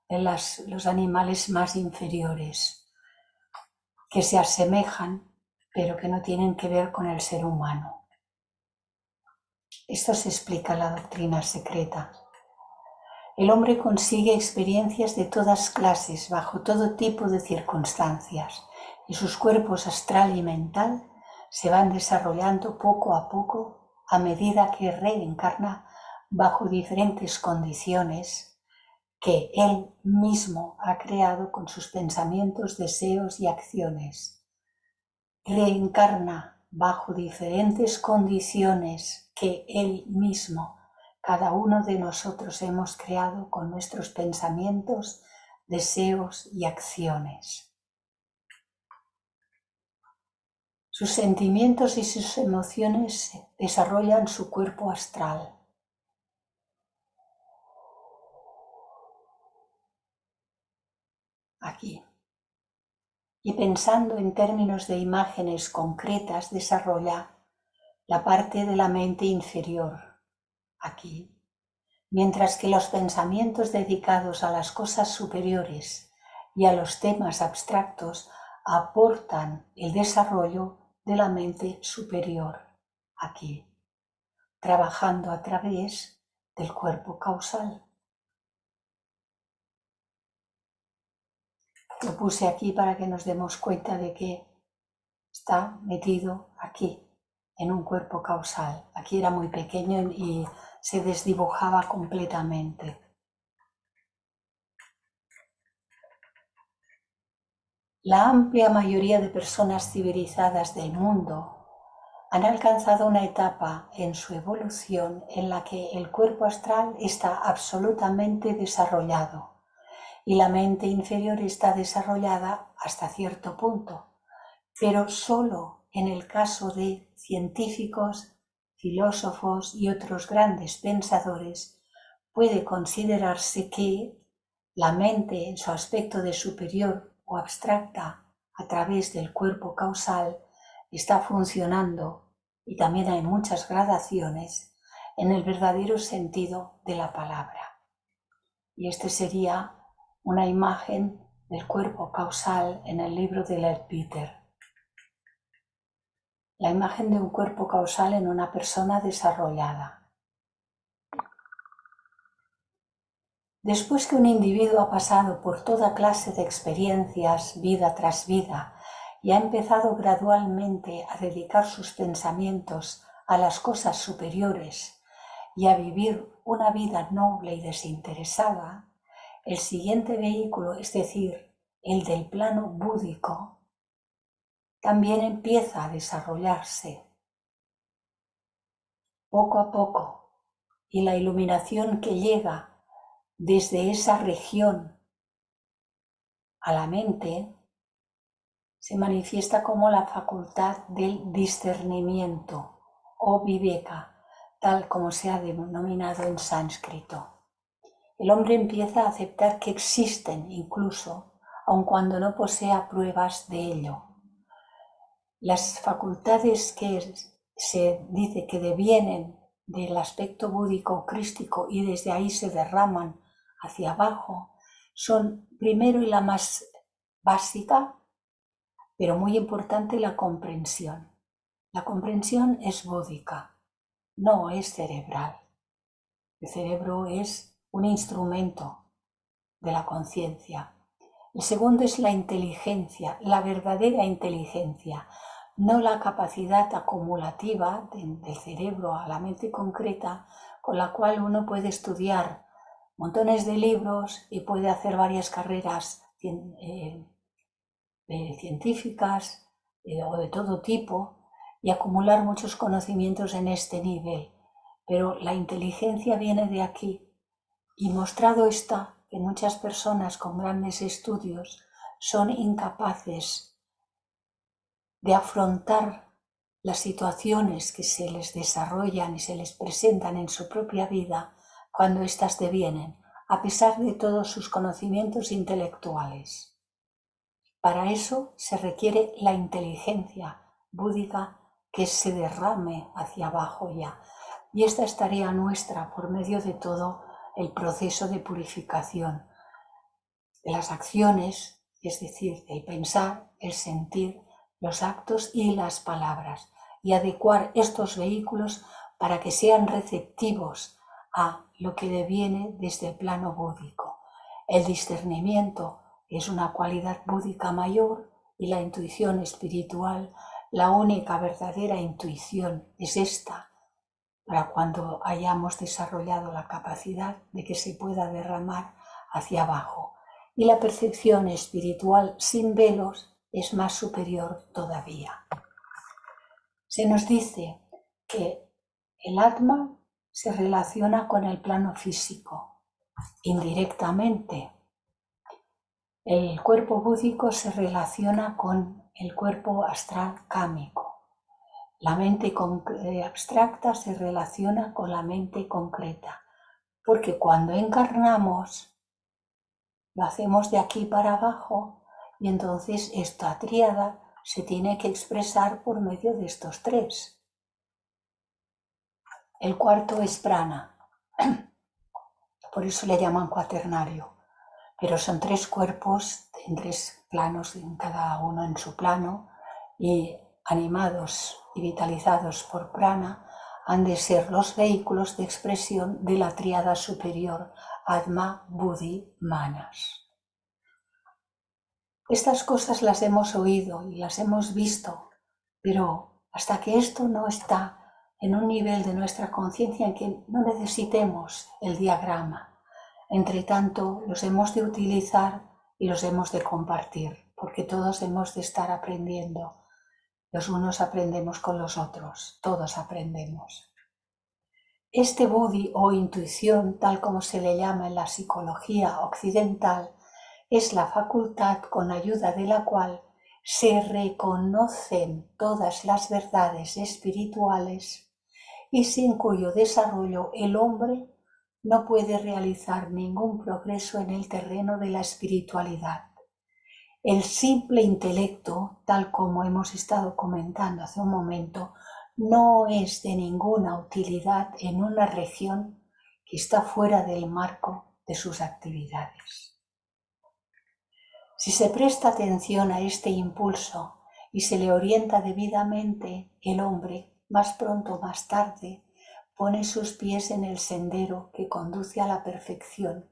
los animales más inferiores, que se asemejan, pero que no tienen que ver con el ser humano. Esto se explica en la doctrina secreta. El hombre consigue experiencias de todas clases, bajo todo tipo de circunstancias, y sus cuerpos astral y mental se van desarrollando poco a poco a medida que reencarna bajo diferentes condiciones que él mismo ha creado con sus pensamientos, deseos y acciones. Reencarna bajo diferentes condiciones que él mismo, cada uno de nosotros hemos creado con nuestros pensamientos, deseos y acciones. Sus sentimientos y sus emociones desarrollan su cuerpo astral. Aquí. Y pensando en términos de imágenes concretas, desarrolla la parte de la mente inferior, aquí. Mientras que los pensamientos dedicados a las cosas superiores y a los temas abstractos aportan el desarrollo de la mente superior, aquí, trabajando a través del cuerpo causal. Lo puse aquí para que nos demos cuenta de que está metido aquí, en un cuerpo causal. Aquí era muy pequeño y se desdibujaba completamente. La amplia mayoría de personas civilizadas del mundo han alcanzado una etapa en su evolución en la que el cuerpo astral está absolutamente desarrollado y la mente inferior está desarrollada hasta cierto punto, pero solo en el caso de científicos, filósofos y otros grandes pensadores puede considerarse que la mente en su aspecto de superior o abstracta a través del cuerpo causal está funcionando, y también hay muchas gradaciones, en el verdadero sentido de la palabra. Y este sería una imagen del cuerpo causal en el libro de Leadbeater. La imagen de un cuerpo causal en una persona desarrollada. Después que un individuo ha pasado por toda clase de experiencias, vida tras vida, y ha empezado gradualmente a dedicar sus pensamientos a las cosas superiores y a vivir una vida noble y desinteresada, el siguiente vehículo, es decir, el del plano búdico, también empieza a desarrollarse poco a poco, y la iluminación que llega desde esa región a la mente se manifiesta como la facultad del discernimiento o viveka, tal como se ha denominado en sánscrito. El hombre empieza a aceptar que existen incluso, aun cuando no posea pruebas de ello. Las facultades que se dice que devienen del aspecto búdico crístico y desde ahí se derraman hacia abajo son primero y la más básica, pero muy importante, la comprensión. La comprensión es búdica, no es cerebral. El cerebro es un instrumento de la conciencia. El segundo es la inteligencia, la verdadera inteligencia, no la capacidad acumulativa del cerebro a la mente concreta con la cual uno puede estudiar montones de libros y puede hacer varias carreras científicas o de todo tipo y acumular muchos conocimientos en este nivel. Pero la inteligencia viene de aquí, y mostrado está que muchas personas con grandes estudios son incapaces de afrontar las situaciones que se les desarrollan y se les presentan en su propia vida cuando éstas devienen, a pesar de todos sus conocimientos intelectuales. Para eso se requiere la inteligencia búdica que se derrame hacia abajo ya. Y esta es tarea nuestra por medio de todo el proceso de purificación de las acciones, es decir, el pensar, el sentir, los actos y las palabras, y adecuar estos vehículos para que sean receptivos a lo que deviene desde el plano búdico. El discernimiento es una cualidad búdica mayor y la intuición espiritual La única verdadera intuición es esta, para cuando hayamos desarrollado la capacidad de que se pueda derramar hacia abajo. Y la percepción espiritual sin velos es más superior todavía. Se nos dice que el Atma se relaciona con el plano físico indirectamente. El cuerpo búdico se relaciona con el cuerpo astral kámico. La mente abstracta se relaciona con la mente concreta, porque cuando encarnamos lo hacemos de aquí para abajo y entonces esta tríada se tiene que expresar por medio de estos tres. El cuarto es prana, por eso le llaman cuaternario, pero son tres cuerpos en tres planos, en cada uno en su plano, y animados y vitalizados por prana, han de ser los vehículos de expresión de la tríada superior, Atma, Buddhi, Manas. Estas cosas las hemos oído y las hemos visto, pero hasta que esto no está en un nivel de nuestra conciencia en que no necesitemos el diagrama, entre tanto los hemos de utilizar y los hemos de compartir, porque todos hemos de estar aprendiendo. Los unos aprendemos con los otros, todos aprendemos. Este buddhi o intuición, tal como se le llama en la psicología occidental, es la facultad con ayuda de la cual se reconocen todas las verdades espirituales y sin cuyo desarrollo el hombre no puede realizar ningún progreso en el terreno de la espiritualidad. El simple intelecto, tal como hemos estado comentando hace un momento, no es de ninguna utilidad en una región que está fuera del marco de sus actividades. Si se presta atención a este impulso y se le orienta debidamente, el hombre, más pronto o más tarde, pone sus pies en el sendero que conduce a la perfección,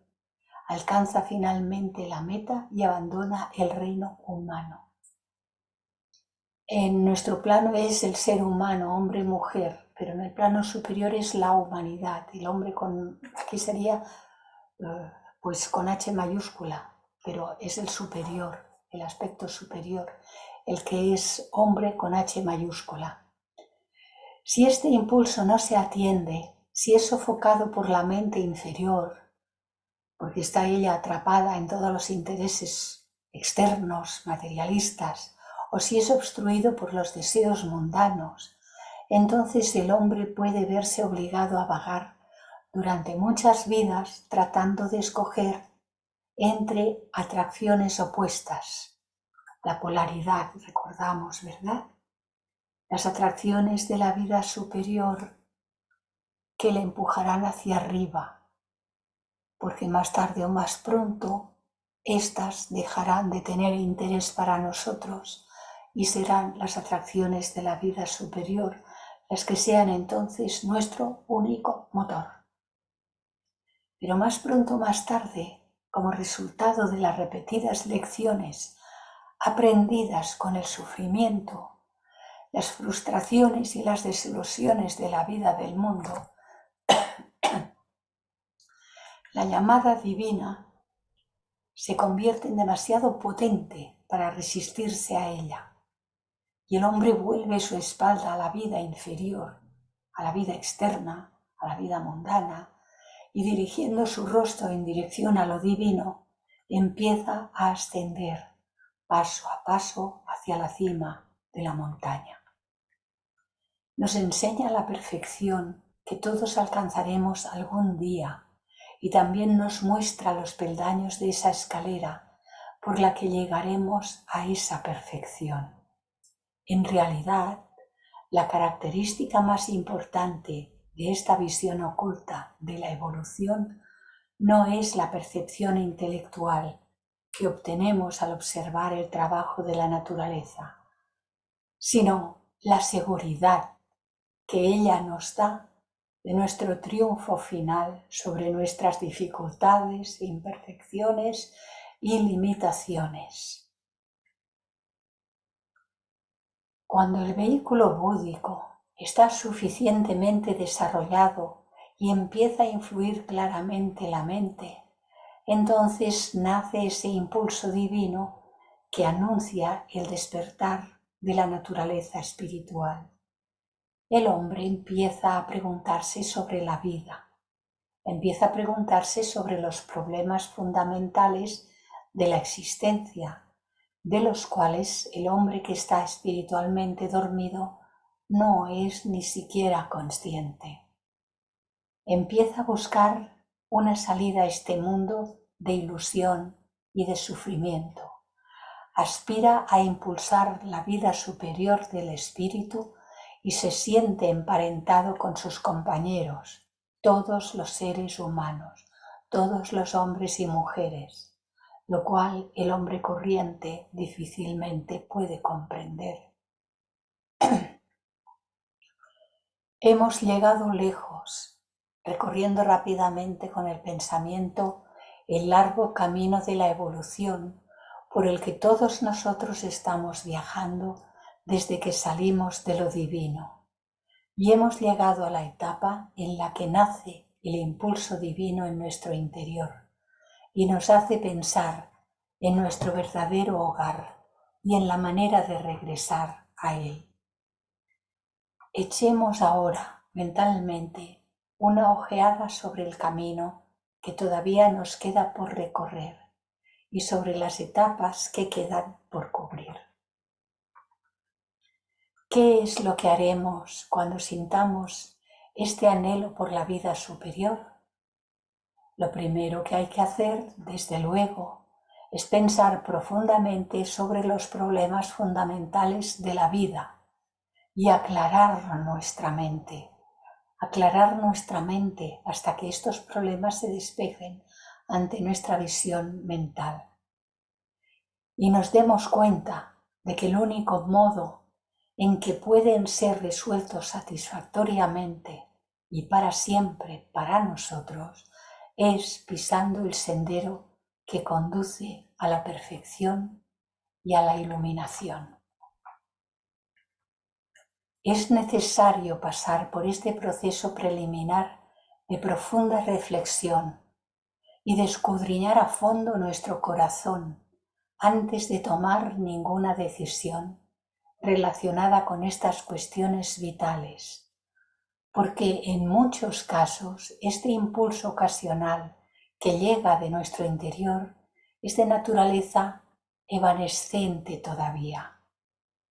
alcanza finalmente la meta y abandona el reino humano. En nuestro plano es el ser humano, hombre y mujer, pero en el plano superior es la humanidad. El hombre aquí sería pues con H mayúscula, pero es el superior, el aspecto superior, el que es hombre con H mayúscula. Si este impulso no se atiende, si es sofocado por la mente inferior, porque está ella atrapada en todos los intereses externos, materialistas, o si es obstruido por los deseos mundanos, entonces el hombre puede verse obligado a vagar durante muchas vidas tratando de escoger entre atracciones opuestas. La polaridad, recordamos, ¿verdad? Las atracciones de la vida superior que le empujarán hacia arriba, porque más tarde o más pronto estas dejarán de tener interés para nosotros y serán las atracciones de la vida superior las que sean entonces nuestro único motor. Pero más pronto o más tarde, como resultado de las repetidas lecciones aprendidas con el sufrimiento, las frustraciones y las desilusiones de la vida del mundo, la llamada divina se convierte en demasiado potente para resistirse a ella, y el hombre vuelve su espalda a la vida inferior, a la vida externa, a la vida mundana, y dirigiendo su rostro en dirección a lo divino, empieza a ascender paso a paso hacia la cima de la montaña. Nos enseña la perfección que todos alcanzaremos algún día y también nos muestra los peldaños de esa escalera por la que llegaremos a esa perfección. En realidad, la característica más importante de esta visión oculta de la evolución no es la percepción intelectual que obtenemos al observar el trabajo de la naturaleza, sino la seguridad que ella nos da de nuestro triunfo final sobre nuestras dificultades, imperfecciones y limitaciones. Cuando el vehículo búdico está suficientemente desarrollado y empieza a influir claramente la mente, entonces nace ese impulso divino que anuncia el despertar de la naturaleza espiritual. El hombre empieza a preguntarse sobre la vida, empieza a preguntarse sobre los problemas fundamentales de la existencia, de los cuales el hombre que está espiritualmente dormido no es ni siquiera consciente. Empieza a buscar una salida a este mundo de ilusión y de sufrimiento. Aspira a impulsar la vida superior del espíritu y se siente emparentado con sus compañeros, todos los seres humanos, todos los hombres y mujeres, lo cual el hombre corriente difícilmente puede comprender. Hemos llegado lejos, recorriendo rápidamente con el pensamiento el largo camino de la evolución por el que todos nosotros estamos viajando desde que salimos de lo divino. Y hemos llegado a la etapa en la que nace el impulso divino en nuestro interior y nos hace pensar en nuestro verdadero hogar y en la manera de regresar a él. Echemos ahora mentalmente una ojeada sobre el camino que todavía nos queda por recorrer y sobre las etapas que quedan por cubrir. ¿Qué es lo que haremos cuando sintamos este anhelo por la vida superior? Lo primero que hay que hacer, desde luego, es pensar profundamente sobre los problemas fundamentales de la vida y aclarar nuestra mente hasta que estos problemas se despejen ante nuestra visión mental. Y nos demos cuenta de que el único modo en que pueden ser resueltos satisfactoriamente y para siempre para nosotros es pisando el sendero que conduce a la perfección y a la iluminación. Es necesario pasar por este proceso preliminar de profunda reflexión y de escudriñar a fondo nuestro corazón antes de tomar ninguna decisión relacionada con estas cuestiones vitales, porque en muchos casos este impulso ocasional que llega de nuestro interior es de naturaleza evanescente todavía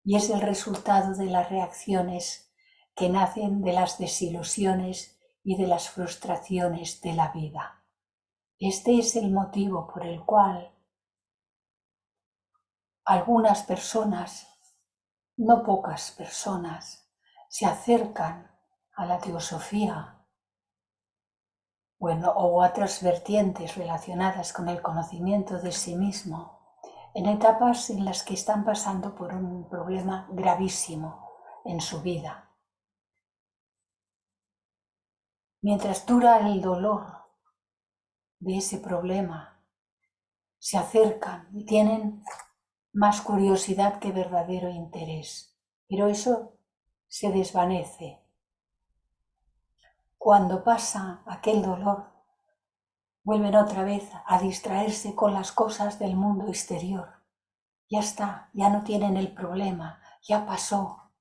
y es el resultado de las reacciones que nacen de las desilusiones y de las frustraciones de la vida. Este es el motivo por el cual algunas personas, no pocas personas, se acercan a la teosofía o otras vertientes relacionadas con el conocimiento de sí mismo en etapas en las que están pasando por un problema gravísimo en su vida. Mientras dura el dolor de ese problema, se acercan y tienen más curiosidad que verdadero interés, pero eso se desvanece. Cuando pasa aquel dolor, vuelven otra vez a distraerse con las cosas del mundo exterior. Ya está, ya no tienen el problema, ya pasó,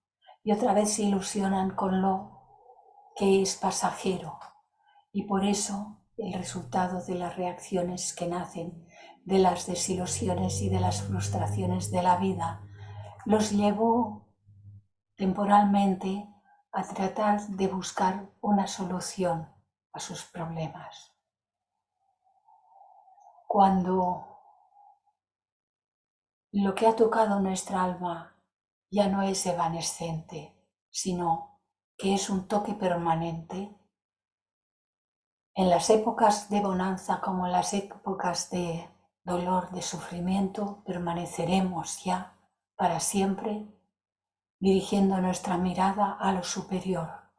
y otra vez se ilusionan con lo que es pasajero. Y por eso el resultado de las reacciones que nacen de las desilusiones y de las frustraciones de la vida los llevó temporalmente a tratar de buscar una solución a sus problemas. Cuando lo que ha tocado nuestra alma ya no es evanescente, sino que es un toque permanente, en las épocas de bonanza como en las épocas de dolor, de sufrimiento, permaneceremos ya para siempre dirigiendo nuestra mirada a lo superior,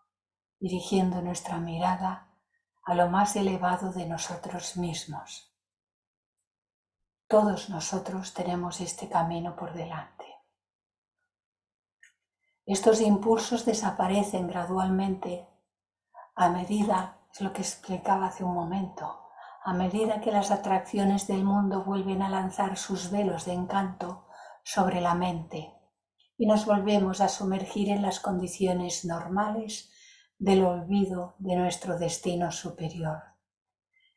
dirigiendo nuestra mirada a lo más elevado de nosotros mismos. Todos nosotros tenemos este camino por delante. Estos impulsos desaparecen gradualmente a medida, es lo que explicaba hace un momento, a medida que las atracciones del mundo vuelven a lanzar sus velos de encanto sobre la mente y nos volvemos a sumergir en las condiciones normales del olvido de nuestro destino superior.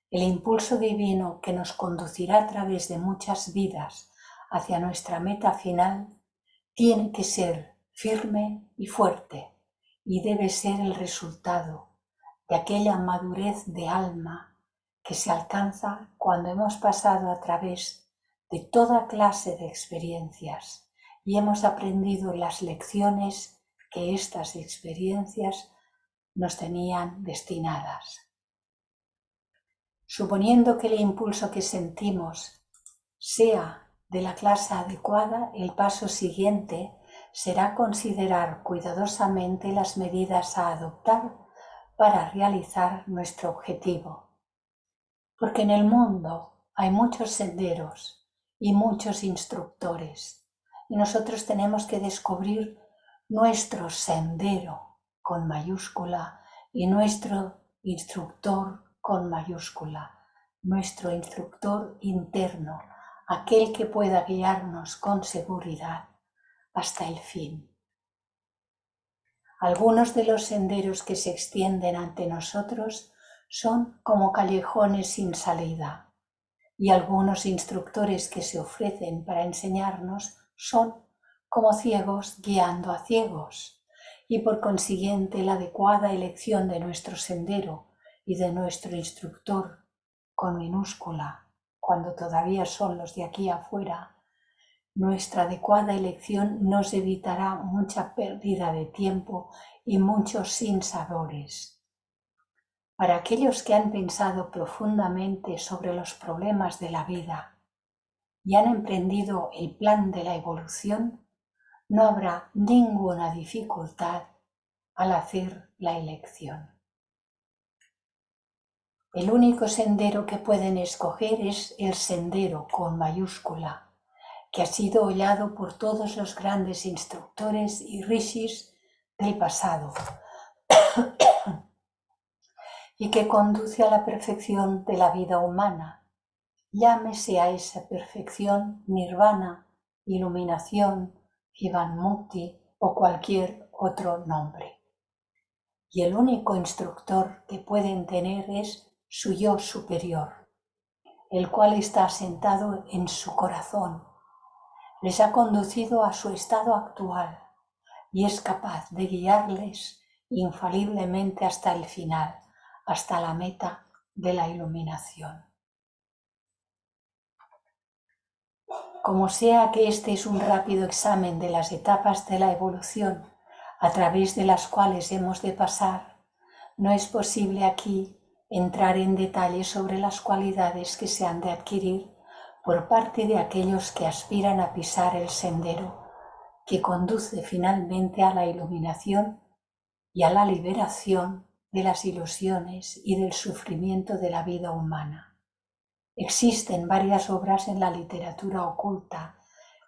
El impulso divino que nos conducirá a través de muchas vidas hacia nuestra meta final tiene que ser firme y fuerte y debe ser el resultado de aquella madurez de alma que se alcanza cuando hemos pasado a través de toda clase de experiencias y hemos aprendido las lecciones que estas experiencias nos tenían destinadas. Suponiendo que el impulso que sentimos sea de la clase adecuada, el paso siguiente será considerar cuidadosamente las medidas a adoptar para realizar nuestro objetivo. Porque en el mundo hay muchos senderos y muchos instructores y nosotros tenemos que descubrir nuestro sendero con mayúscula y nuestro instructor con mayúscula, nuestro instructor interno, aquel que pueda guiarnos con seguridad hasta el fin. Algunos de los senderos que se extienden ante nosotros son como callejones sin salida y algunos instructores que se ofrecen para enseñarnos son como ciegos guiando a ciegos y por consiguiente la adecuada elección de nuestro sendero y de nuestro instructor con minúscula, cuando todavía son los de aquí afuera, nuestra adecuada elección nos evitará mucha pérdida de tiempo y muchos sinsabores. Para aquellos que han pensado profundamente sobre los problemas de la vida y han emprendido el plan de la evolución, no habrá ninguna dificultad al hacer la elección. El único sendero que pueden escoger es el sendero con mayúscula, que ha sido hollado por todos los grandes instructores y rishis del pasado y que conduce a la perfección de la vida humana. Llámese a esa perfección nirvana, iluminación, Jivanmukti o cualquier otro nombre. Y el único instructor que pueden tener es su yo superior, el cual está sentado en su corazón. Les ha conducido a su estado actual y es capaz de guiarles infaliblemente hasta el final, hasta la meta de la iluminación. Como sea que este es un rápido examen de las etapas de la evolución a través de las cuales hemos de pasar, no es posible aquí entrar en detalle sobre las cualidades que se han de adquirir por parte de aquellos que aspiran a pisar el sendero que conduce finalmente a la iluminación y a la liberación de las ilusiones y del sufrimiento de la vida humana. Existen varias obras en la literatura oculta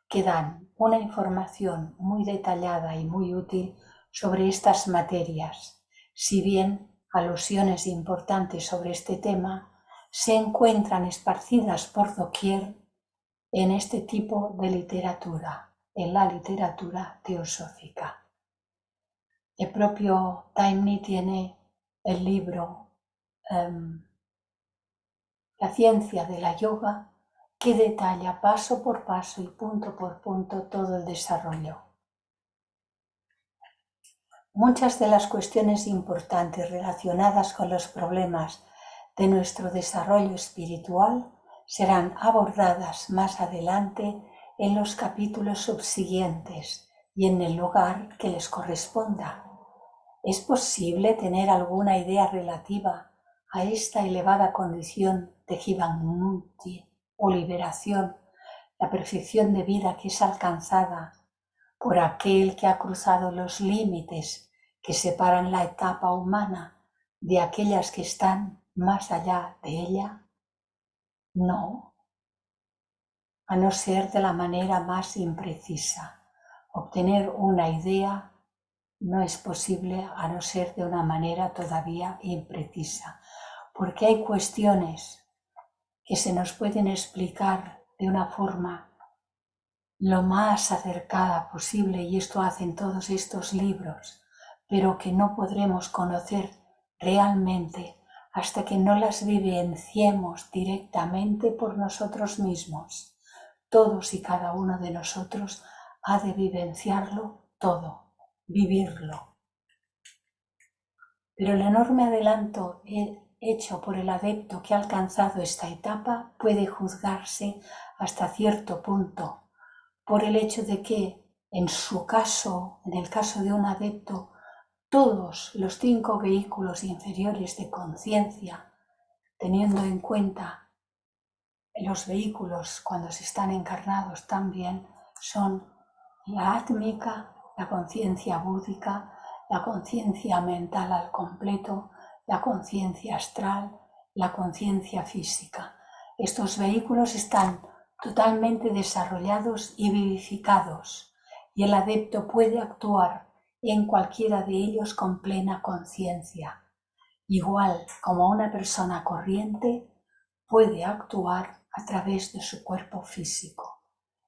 que dan una información muy detallada y muy útil sobre estas materias, si bien alusiones importantes sobre este tema se encuentran esparcidas por doquier en este tipo de literatura, en la literatura teosófica. El propio Taimni tiene el libro La ciencia de la yoga, que detalla paso por paso y punto por punto todo el desarrollo. Muchas de las cuestiones importantes relacionadas con los problemas de nuestro desarrollo espiritual serán abordadas más adelante en los capítulos subsiguientes y en el lugar que les corresponda. ¿Es posible tener alguna idea relativa a esta elevada condición de Jivanmukti o liberación, la perfección de vida que es alcanzada por aquel que ha cruzado los límites que separan la etapa humana de aquellas que están más allá de ella? No, a no ser de la manera más imprecisa, obtener una idea no es posible a no ser de una manera todavía imprecisa, porque hay cuestiones que se nos pueden explicar de una forma lo más acercada posible, y esto hacen todos estos libros, pero que no podremos conocer realmente hasta que no las vivenciemos directamente por nosotros mismos. Todos y cada uno de nosotros ha de vivenciarlo todo, vivirlo. Pero el enorme adelanto hecho por el adepto que ha alcanzado esta etapa puede juzgarse hasta cierto punto por el hecho de que en su caso, en el caso de un adepto, todos los 5 vehículos inferiores de conciencia, teniendo en cuenta los vehículos cuando se están encarnados también, son la átmica, la conciencia búdica, la conciencia mental al completo, la conciencia astral, la conciencia física. Estos vehículos están totalmente desarrollados y vivificados, y el adepto puede actuar en cualquiera de ellos con plena conciencia. Igual como una persona corriente puede actuar a través de su cuerpo físico,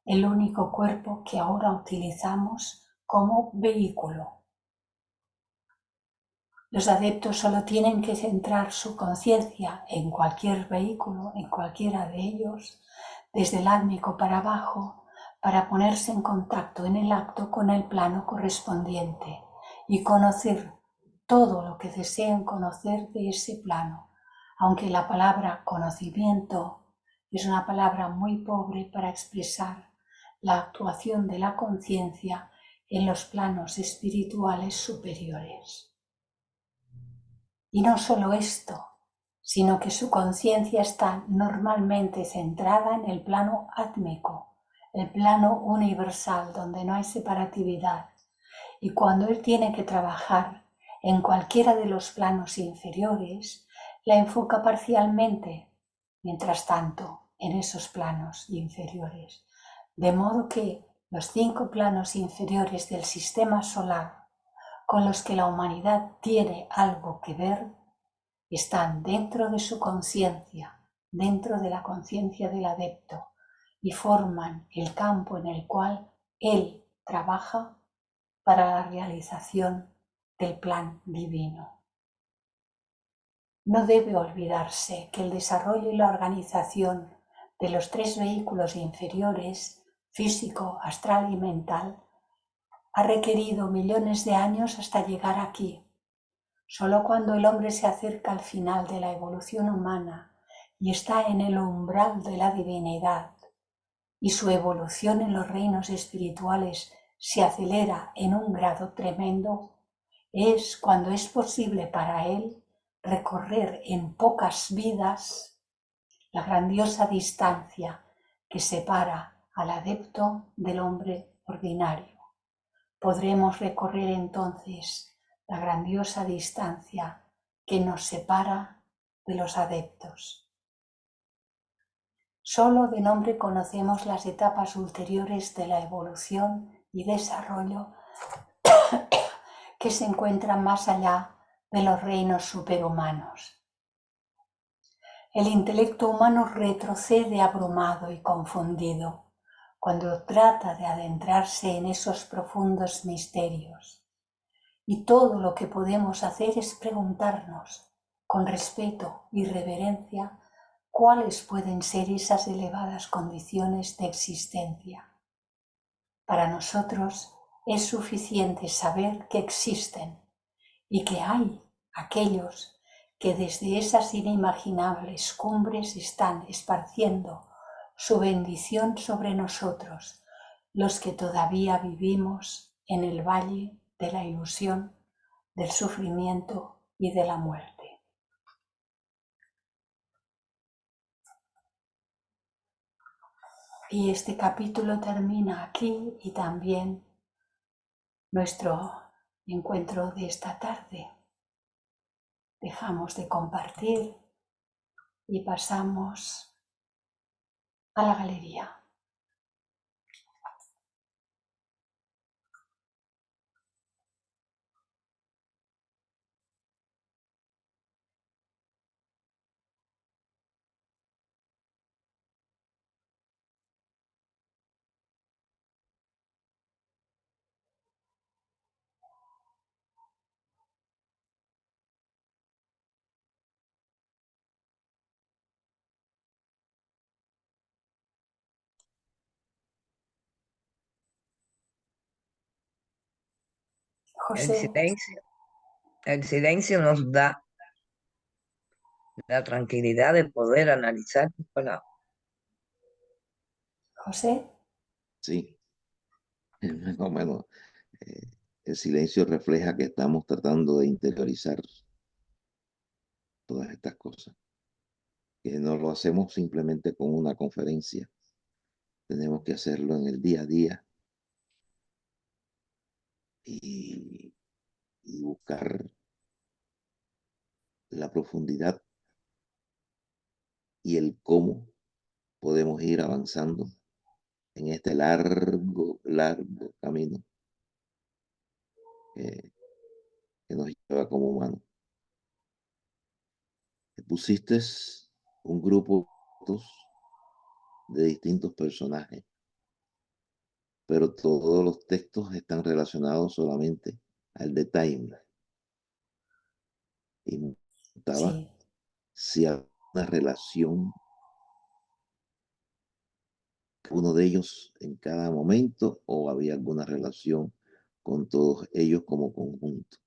el único cuerpo que ahora utilizamos como vehículo. Los adeptos solo tienen que centrar su conciencia en cualquier vehículo, en cualquiera de ellos, desde el átmico para abajo, para ponerse en contacto en el acto con el plano correspondiente y conocer todo lo que deseen conocer de ese plano, aunque la palabra conocimiento es una palabra muy pobre para expresar la actuación de la conciencia en los planos espirituales superiores. Y no solo esto, sino que su conciencia está normalmente centrada en el plano átmico, el plano universal donde no hay separatividad. Y cuando él tiene que trabajar en cualquiera de los planos inferiores, la enfoca parcialmente, mientras tanto, en esos planos inferiores. De modo que los 5 planos inferiores del sistema solar con los que la humanidad tiene algo que ver, están dentro de su conciencia, dentro de la conciencia del adepto, y forman el campo en el cual él trabaja para la realización del plan divino. No debe olvidarse que el desarrollo y la organización de los 3 vehículos inferiores, físico, astral y mental, ha requerido millones de años hasta llegar aquí. Solo cuando el hombre se acerca al final de la evolución humana y está en el umbral de la divinidad, y su evolución en los reinos espirituales se acelera en un grado tremendo, es cuando es posible para él recorrer en pocas vidas la grandiosa distancia que separa al adepto del hombre ordinario. Podremos recorrer entonces la grandiosa distancia que nos separa de los adeptos. Solo de nombre conocemos las etapas ulteriores de la evolución y desarrollo que se encuentran más allá de los reinos superhumanos. El intelecto humano retrocede abrumado y confundido cuando trata de adentrarse en esos profundos misterios. Y todo lo que podemos hacer es preguntarnos, con respeto y reverencia, cuáles pueden ser esas elevadas condiciones de existencia. Para nosotros es suficiente saber que existen y que hay aquellos que desde esas inimaginables cumbres están esparciendo su bendición sobre nosotros, los que todavía vivimos en el valle de la ilusión, del sufrimiento y de la muerte. Y este capítulo termina aquí y también nuestro encuentro de esta tarde. Dejamos de compartir y pasamos a la galería. El José, silencio, el silencio nos da la tranquilidad de poder analizar tus palabras. José, Sí, más o menos. eh, el silencio refleja que estamos tratando de interiorizar todas estas cosas, que no lo hacemos simplemente con una conferencia, tenemos que hacerlo en el día a día y, y buscar la profundidad y el cómo podemos ir avanzando en este largo, largo camino que, que nos lleva como humanos. Pusiste un grupo de distintos personajes, pero todos los textos están relacionados solamente al detalle. Y me preguntaba sí. si hay una relación uno de ellos en cada momento o había alguna relación con todos ellos como conjunto.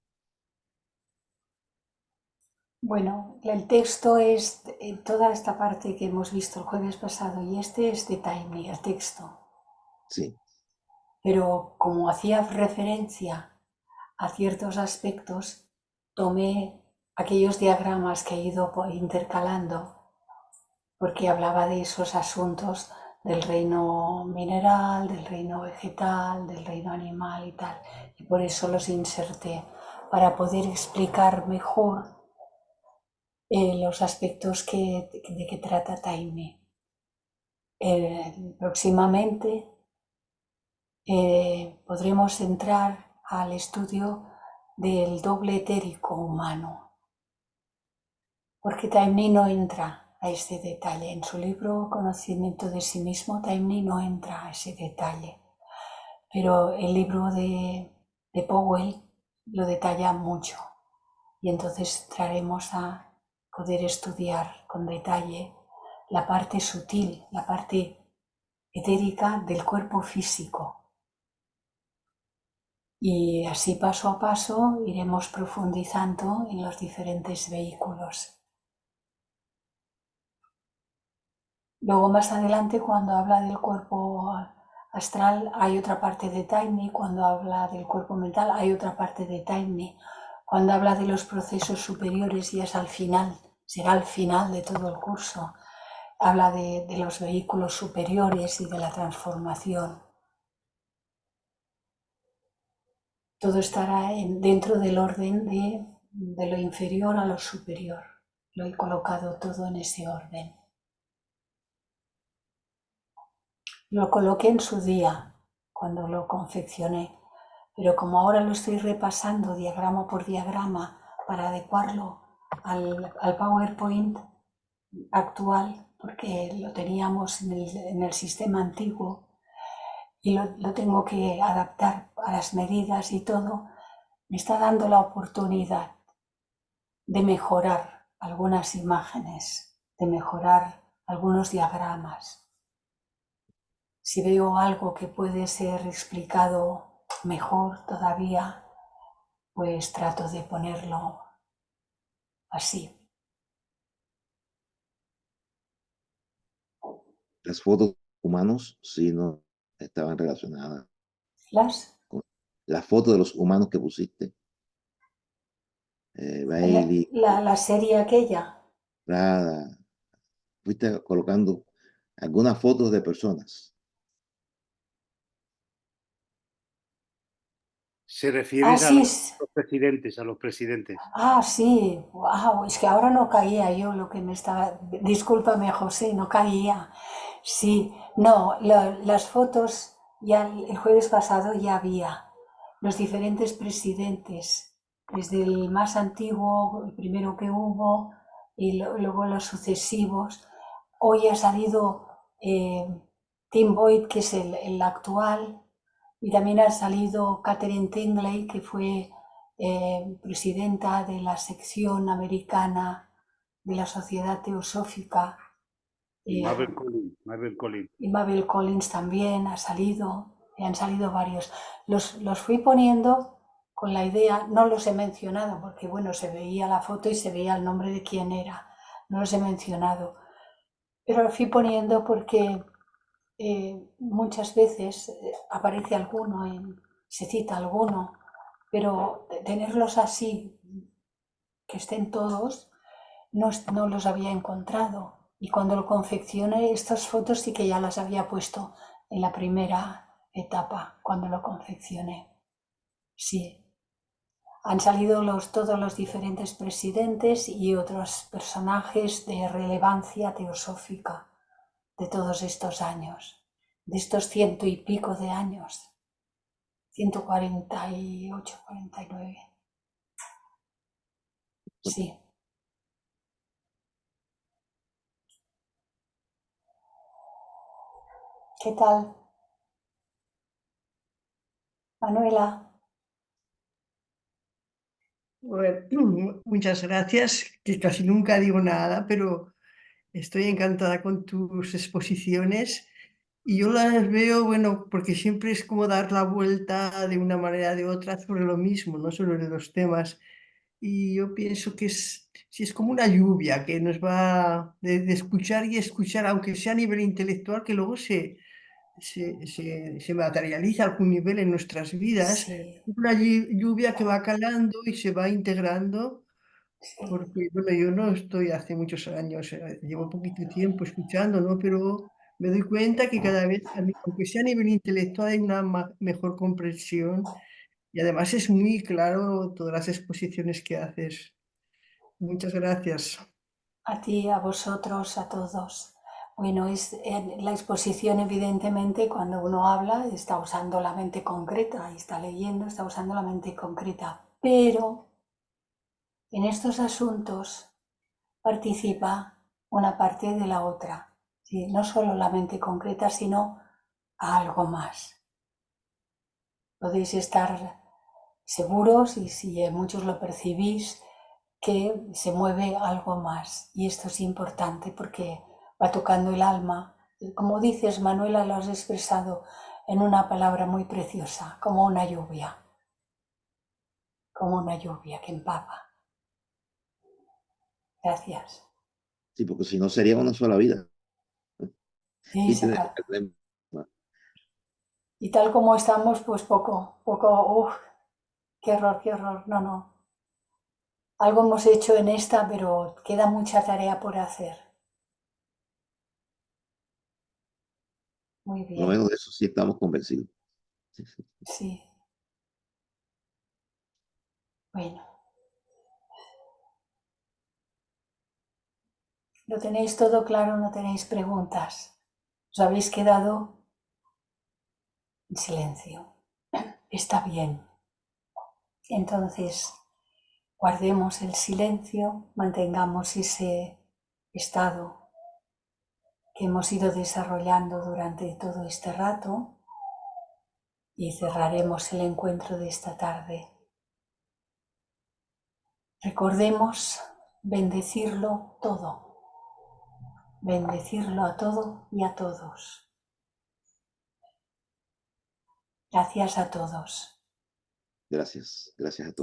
Bueno, el texto es toda esta parte que hemos visto el jueves pasado y este es de Taimni, el texto. Sí, Pero como hacía referencia a ciertos aspectos, tomé aquellos diagramas que he ido intercalando porque hablaba de esos asuntos del reino mineral, del reino vegetal, del reino animal y tal. Y por eso los inserté, para poder explicar mejor los aspectos de que trata Taime. Próximamente podremos entrar al estudio del doble etérico humano, porque Taimni no entra a ese detalle. En su libro Conocimiento de sí mismo, Taimni no entra a ese detalle, pero el libro de Powell lo detalla mucho y entonces entraremos a poder estudiar con detalle la parte sutil, la parte etérica del cuerpo físico. Y así paso a paso iremos profundizando en los diferentes vehículos. Luego más adelante, cuando habla del cuerpo astral, hay otra parte de Taimni. Cuando habla del cuerpo mental, hay otra parte de Taimni. Cuando habla de los procesos superiores, y es al final, será al final de todo el curso, habla de los vehículos superiores y de la transformación. Todo estará dentro del orden de lo inferior a lo superior. Lo he colocado todo en ese orden. Lo coloqué en su día, cuando lo confeccioné, pero como ahora lo estoy repasando diagrama por diagrama para adecuarlo al PowerPoint actual, porque lo teníamos en el sistema antiguo y lo tengo que adaptar a las medidas y todo, me está dando la oportunidad de mejorar algunas imágenes, de mejorar algunos diagramas. Si veo algo que puede ser explicado mejor todavía, pues trato de ponerlo así. las fotos humanos sí no estaban relacionadas Las, con la foto de los humanos que pusiste. Bailey, la serie aquella. Prada, fuiste colocando algunas fotos de personas. Se Ah, refieres a sí, los presidentes, a los presidentes. ah, sí. Wow, es que ahora no caía yo lo que me estaba. Discúlpame, José, no caía. Sí, no, las fotos ya el jueves pasado ya había los diferentes presidentes, desde el más antiguo, el primero que hubo, y luego los sucesivos. Hoy ha salido Tim Boyd, que es el actual, y también ha salido Catherine Tingley, que fue presidenta de la sección americana de la Sociedad Teosófica. Y Mabel Collins. Y Mabel Collins también ha salido, y han salido varios. Los fui poniendo con la idea, no los he mencionado porque bueno, se veía la foto y se veía el nombre de quién era, no los he mencionado, pero lo fui poniendo porque muchas veces aparece alguno, se cita alguno, pero tenerlos así, que estén todos, no los había encontrado. Y cuando lo confeccioné, estas fotos sí que ya las había puesto en la primera etapa, cuando lo confeccioné. Sí. Han salido todos los diferentes presidentes y otros personajes de relevancia teosófica de todos estos años, de estos 100 y pico de años, 148, 49. Sí. ¿Qué tal? Manuela. Bueno, muchas gracias, que casi nunca digo nada, pero estoy encantada con tus exposiciones y yo las veo, bueno, porque siempre es como dar la vuelta de una manera o de otra sobre lo mismo, no sobre los temas. Y yo pienso que sí, es como una lluvia que nos va de escuchar y escuchar, aunque sea a nivel intelectual, que luego se materializa a algún nivel en nuestras vidas. Sí, Una lluvia que va calando y se va integrando, sí, porque bueno, yo no estoy hace muchos años, llevo poquito tiempo escuchando, ¿no? Pero me doy cuenta que cada vez, aunque sea a nivel intelectual, hay una mejor comprensión y además es muy claro todas las exposiciones que haces. Muchas gracias. a ti, a vosotros, a todos. Bueno, es la exposición, evidentemente, cuando uno habla, está usando la mente concreta y está leyendo, está usando la mente concreta. Pero en estos asuntos participa una parte de la otra. ¿Sí? No solo la mente concreta, sino algo más. Podéis estar seguros, y si muchos lo percibís, que se mueve algo más. Y esto es importante porque va tocando el alma. Como dices, Manuela, lo has expresado en una palabra muy preciosa, como una lluvia que empapa. Gracias. Sí, porque si no sería una sola vida. Sí, Y tenemos que tener más. y tal como estamos, pues poco, qué horror, no. Algo hemos hecho en esta, pero queda mucha tarea por hacer. Muy Por lo bien, menos de eso sí estamos convencidos. sí. Bueno, ¿lo tenéis todo claro? ¿No tenéis preguntas? ¿Os habéis quedado en silencio? Está bien. Entonces, guardemos el silencio, mantengamos ese estado que hemos ido desarrollando durante todo este rato y cerraremos el encuentro de esta tarde. Recordemos bendecirlo todo, bendecirlo a todo y a todos. Gracias a todos. Gracias a todos.